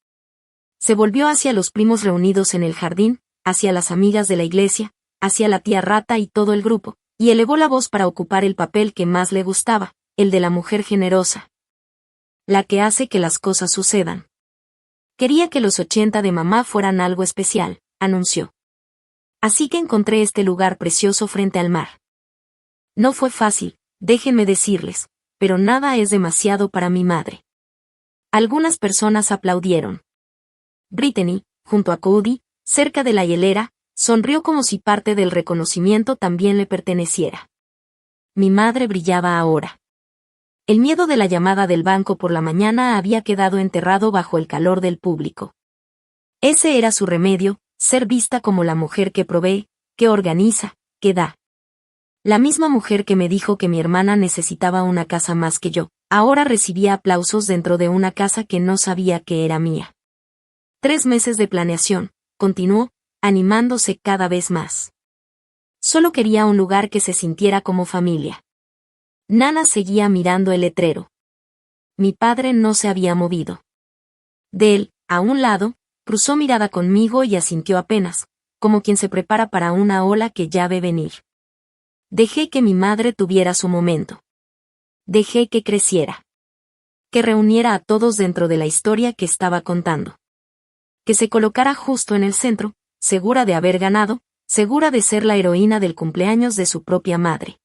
Speaker 1: Se volvió hacia los primos reunidos en el jardín, hacia las amigas de la iglesia, hacia la tía Rata y todo el grupo, y elevó la voz para ocupar el papel que más le gustaba, el de la mujer generosa. La que hace que las cosas sucedan. Quería que los 80 de mamá fueran algo especial, anunció. Así que encontré este lugar precioso frente al mar. No fue fácil, déjenme decirles, pero nada es demasiado para mi madre. Algunas personas aplaudieron. Brittany, junto a Cody, cerca de la hielera, sonrió como si parte del reconocimiento también le perteneciera. Mi madre brillaba ahora. El miedo de la llamada del banco por la mañana había quedado enterrado bajo el calor del público. Ese era su remedio, ser vista como la mujer que provee, que organiza, que da. La misma mujer que me dijo que mi hermana necesitaba una casa más que yo, ahora recibía aplausos dentro de una casa que no sabía que era mía. 3 meses de planeación, continuó, animándose cada vez más. Solo quería un lugar que se sintiera como familia. Nana seguía mirando el letrero. Mi padre no se había movido. De él, a un lado, cruzó mirada conmigo y asintió apenas, como quien se prepara para una ola que ya ve venir. Dejé que mi madre tuviera su momento. Dejé que creciera. Que reuniera a todos dentro de la historia que estaba contando. Que se colocara justo en el centro, segura de haber ganado, segura de ser la heroína del cumpleaños de su propia madre.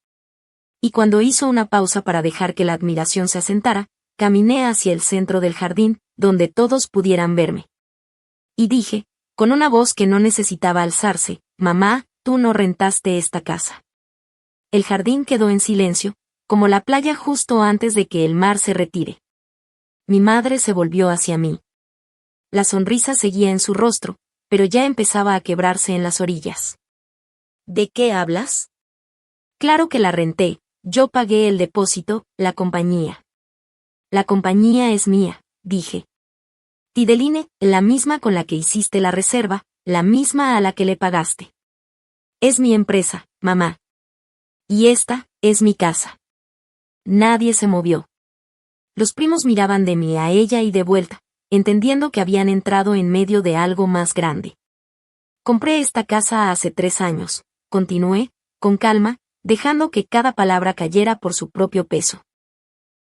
Speaker 1: Y cuando hizo una pausa para dejar que la admiración se asentara, caminé hacia el centro del jardín, donde todos pudieran verme. Y dije, con una voz que no necesitaba alzarse, mamá, tú no rentaste esta casa. El jardín quedó en silencio, como la playa justo antes de que el mar se retire. Mi madre se volvió hacia mí. La sonrisa seguía en su rostro, pero ya empezaba a quebrarse en las orillas. ¿De qué hablas? Claro que la renté, yo pagué el depósito, la compañía. La compañía es mía, dije. Tideline, la misma con la que hiciste la reserva, la misma a la que le pagaste. Es mi empresa, mamá. Y esta, es mi casa. Nadie se movió. Los primos miraban de mí a ella y de vuelta, entendiendo que habían entrado en medio de algo más grande. Compré esta casa hace 3 años, continué, con calma, dejando que cada palabra cayera por su propio peso.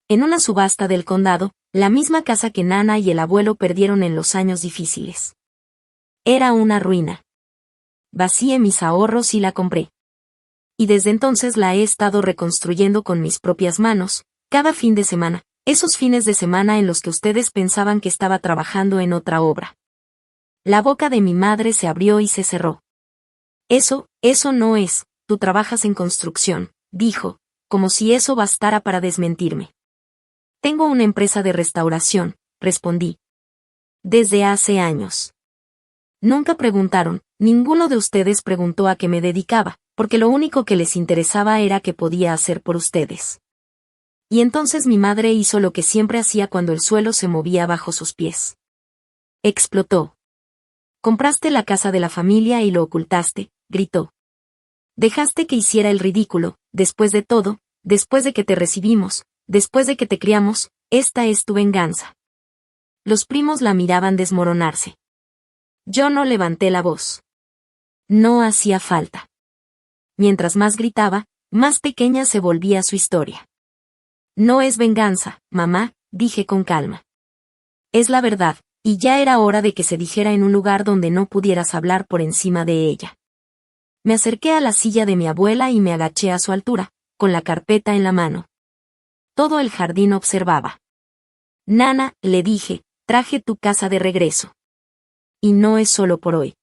Speaker 1: En una subasta del condado, la misma casa que Nana y el abuelo perdieron en los años difíciles. Era una ruina. Vacié mis ahorros y la compré. Y desde entonces la he estado reconstruyendo con mis propias manos, cada fin de semana, esos fines de semana en los que ustedes pensaban que estaba trabajando en otra obra. La boca de mi madre se abrió y se cerró. Eso no es, tú trabajas en construcción, dijo, como si eso bastara para desmentirme. Tengo una empresa de restauración, respondí. Desde hace años. Nunca preguntaron, ninguno de ustedes preguntó a qué me dedicaba, porque lo único que les interesaba era qué podía hacer por ustedes. Y entonces mi madre hizo lo que siempre hacía cuando el suelo se movía bajo sus pies. Explotó. Compraste la casa de la familia y lo ocultaste, gritó. Dejaste que hiciera el ridículo, después de todo, después de que te recibimos, después de que te criamos, esta es tu venganza. Los primos la miraban desmoronarse. Yo no levanté la voz. No hacía falta. Mientras más gritaba, más pequeña se volvía su historia. No es venganza, mamá, dije con calma. Es la verdad, y ya era hora de que se dijera en un lugar donde no pudieras hablar por encima de ella. Me acerqué a la silla de mi abuela y me agaché a su altura, con la carpeta en la mano. Todo el jardín observaba. Nana, le dije, traje tu casa de regreso. Y no es solo por hoy.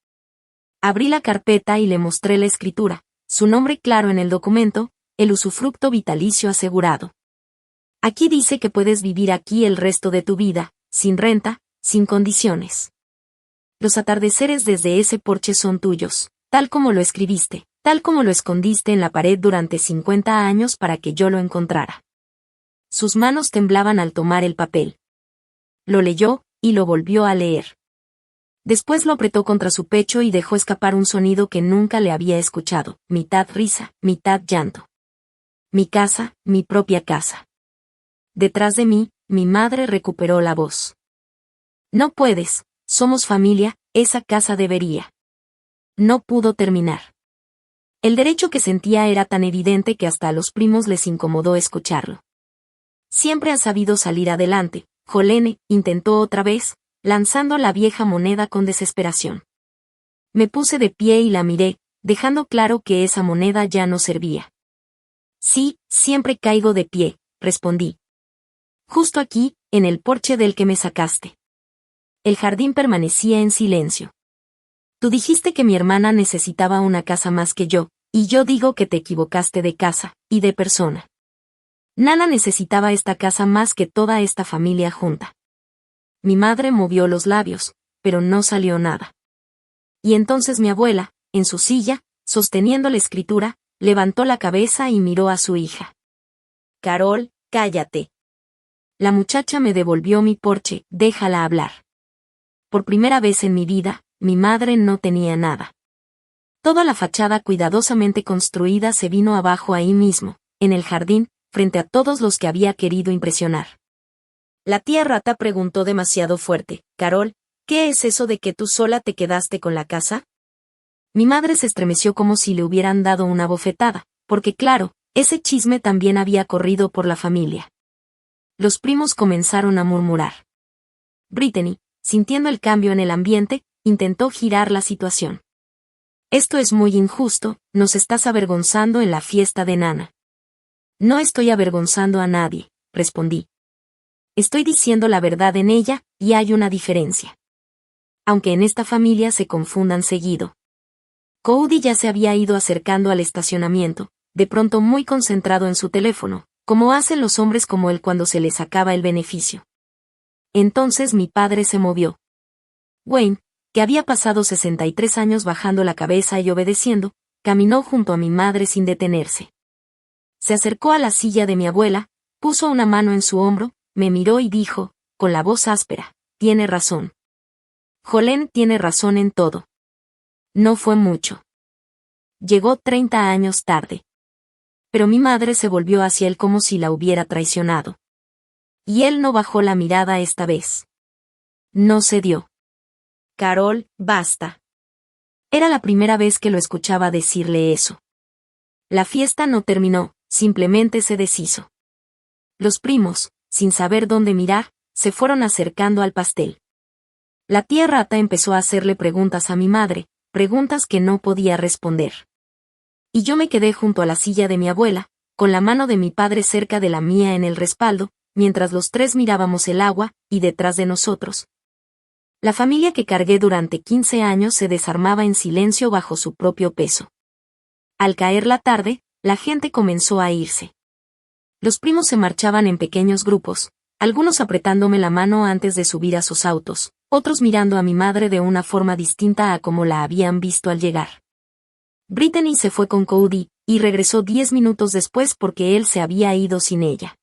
Speaker 1: Abrí la carpeta y le mostré la escritura, su nombre claro en el documento, el usufructo vitalicio asegurado. Aquí dice que puedes vivir aquí el resto de tu vida, sin renta, sin condiciones. Los atardeceres desde ese porche son tuyos, tal como lo escribiste, tal como lo escondiste en la pared durante 50 años para que yo lo encontrara. Sus manos temblaban al tomar el papel. Lo leyó, y lo volvió a leer. Después lo apretó contra su pecho y dejó escapar un sonido que nunca le había escuchado, mitad risa, mitad llanto. Mi casa, mi propia casa. Detrás de mí, mi madre recuperó la voz. No puedes, somos familia, esa casa debería. No pudo terminar. El derecho que sentía era tan evidente que hasta a los primos les incomodó escucharlo. Siempre ha sabido salir adelante, Jolene, intentó otra vez, lanzando la vieja moneda con desesperación. Me puse de pie y la miré, dejando claro que esa moneda ya no servía. Sí, siempre caigo de pie, respondí. Justo aquí, en el porche del que me sacaste. El jardín permanecía en silencio. Tú dijiste que mi hermana necesitaba una casa más que yo, y yo digo que te equivocaste de casa, y de persona. Nana necesitaba esta casa más que toda esta familia junta. Mi madre movió los labios, pero no salió nada. Y entonces mi abuela, en su silla, sosteniendo la escritura, levantó la cabeza y miró a su hija. Carol, cállate. La muchacha me devolvió mi porche, déjala hablar. Por primera vez en mi vida, mi madre no tenía nada. Toda la fachada cuidadosamente construida se vino abajo ahí mismo, en el jardín, frente a todos los que había querido impresionar. La tía Rata preguntó demasiado fuerte, Carol, ¿qué es eso de que tú sola te quedaste con la casa? Mi madre se estremeció como si le hubieran dado una bofetada, porque claro, ese chisme también había corrido por la familia. Los primos comenzaron a murmurar. Brittany, sintiendo el cambio en el ambiente, intentó girar la situación. Esto es muy injusto, nos estás avergonzando en la fiesta de Nana. No estoy avergonzando a nadie, respondí. Estoy diciendo la verdad en ella, y hay una diferencia. Aunque en esta familia se confundan seguido. Cody ya se había ido acercando al estacionamiento, de pronto muy concentrado en su teléfono, como hacen los hombres como él cuando se les acaba el beneficio. Entonces mi padre se movió. Wayne, que había pasado 63 años bajando la cabeza y obedeciendo, caminó junto a mi madre sin detenerse. Se acercó a la silla de mi abuela, puso una mano en su hombro, me miró y dijo, con la voz áspera, tiene razón. Jolene tiene razón en todo. No fue mucho. Llegó 30 años tarde. Pero mi madre se volvió hacia él como si la hubiera traicionado. Y él no bajó la mirada esta vez. No cedió. Carol, basta. Era la primera vez que lo escuchaba decirle eso. La fiesta no terminó, simplemente se deshizo. Los primos, sin saber dónde mirar, se fueron acercando al pastel. La tía Rata empezó a hacerle preguntas a mi madre, preguntas que no podía responder. Y yo me quedé junto a la silla de mi abuela, con la mano de mi padre cerca de la mía en el respaldo, mientras los tres mirábamos el agua, y detrás de nosotros. La familia que cargué durante 15 años se desarmaba en silencio bajo su propio peso. Al caer la tarde, la gente comenzó a irse. Los primos se marchaban en pequeños grupos, algunos apretándome la mano antes de subir a sus autos, otros mirando a mi madre de una forma distinta a como la habían visto al llegar. Brittany se fue con Cody, y regresó 10 minutos después porque él se había ido sin ella.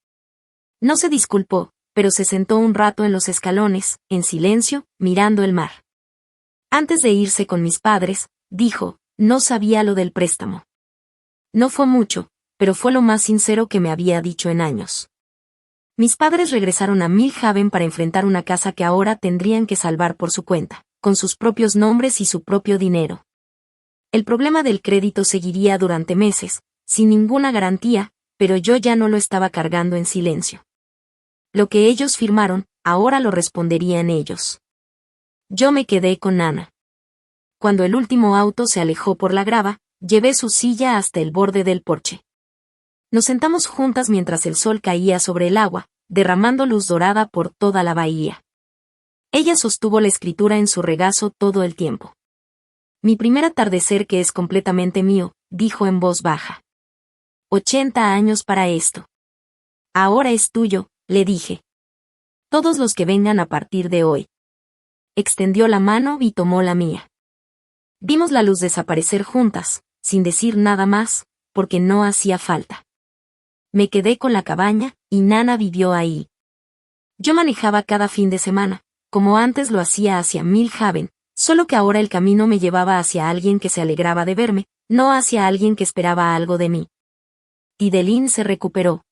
Speaker 1: No se disculpó, pero se sentó un rato en los escalones, en silencio, mirando el mar. Antes de irse con mis padres, dijo, no sabía lo del préstamo. No fue mucho, pero fue lo más sincero que me había dicho en años. Mis padres regresaron a Millhaven para enfrentar una casa que ahora tendrían que salvar por su cuenta, con sus propios nombres y su propio dinero. El problema del crédito seguiría durante meses, sin ninguna garantía, pero yo ya no lo estaba cargando en silencio. Lo que ellos firmaron, ahora lo responderían ellos. Yo me quedé con Nana. Cuando el último auto se alejó por la grava, llevé su silla hasta el borde del porche. Nos sentamos juntas mientras el sol caía sobre el agua, derramando luz dorada por toda la bahía. Ella sostuvo la escritura en su regazo todo el tiempo. Mi primer atardecer que es completamente mío, dijo en voz baja. 80 años para esto. Ahora es tuyo, le dije. Todos los que vengan a partir de hoy. Extendió la mano y tomó la mía. Vimos la luz desaparecer juntas, sin decir nada más, porque no hacía falta. Me quedé con la cabaña, y Nana vivió ahí. Yo manejaba cada fin de semana, como antes lo hacía hacia Millhaven, solo que ahora el camino me llevaba hacia alguien que se alegraba de verme, no hacia alguien que esperaba algo de mí. Tidelín se recuperó.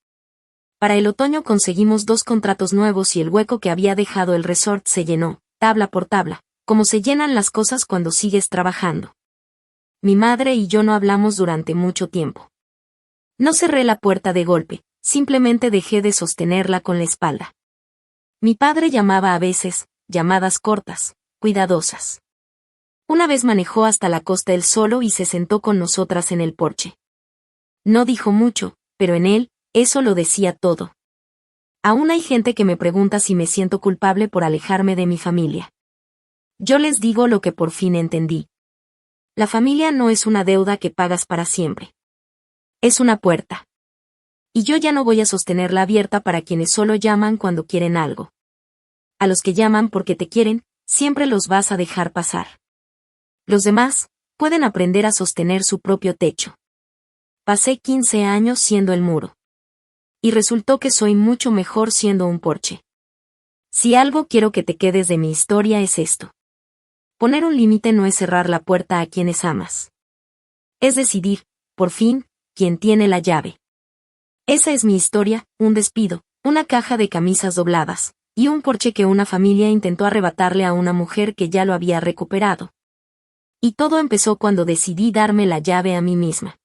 Speaker 1: Para el otoño conseguimos 2 contratos nuevos y el hueco que había dejado el resort se llenó, tabla por tabla, como se llenan las cosas cuando sigues trabajando. Mi madre y yo no hablamos durante mucho tiempo. No cerré la puerta de golpe, simplemente dejé de sostenerla con la espalda. Mi padre llamaba a veces, llamadas cortas, cuidadosas. Una vez manejó hasta la costa él solo y se sentó con nosotras en el porche. No dijo mucho, pero en él, eso lo decía todo. Aún hay gente que me pregunta si me siento culpable por alejarme de mi familia. Yo les digo lo que por fin entendí. La familia no es una deuda que pagas para siempre. Es una puerta. Y yo ya no voy a sostenerla abierta para quienes solo llaman cuando quieren algo. A los que llaman porque te quieren, siempre los vas a dejar pasar. Los demás, pueden aprender a sostener su propio techo. Pasé 15 años siendo el muro. Y resultó que soy mucho mejor siendo un porche. Si algo quiero que te quedes de mi historia es esto. Poner un límite no es cerrar la puerta a quienes amas. Es decidir, por fin, quién tiene la llave. Esa es mi historia, un despido, una caja de camisas dobladas, y un porche que una familia intentó arrebatarle a una mujer que ya lo había recuperado. Y todo empezó cuando decidí darme la llave a mí misma.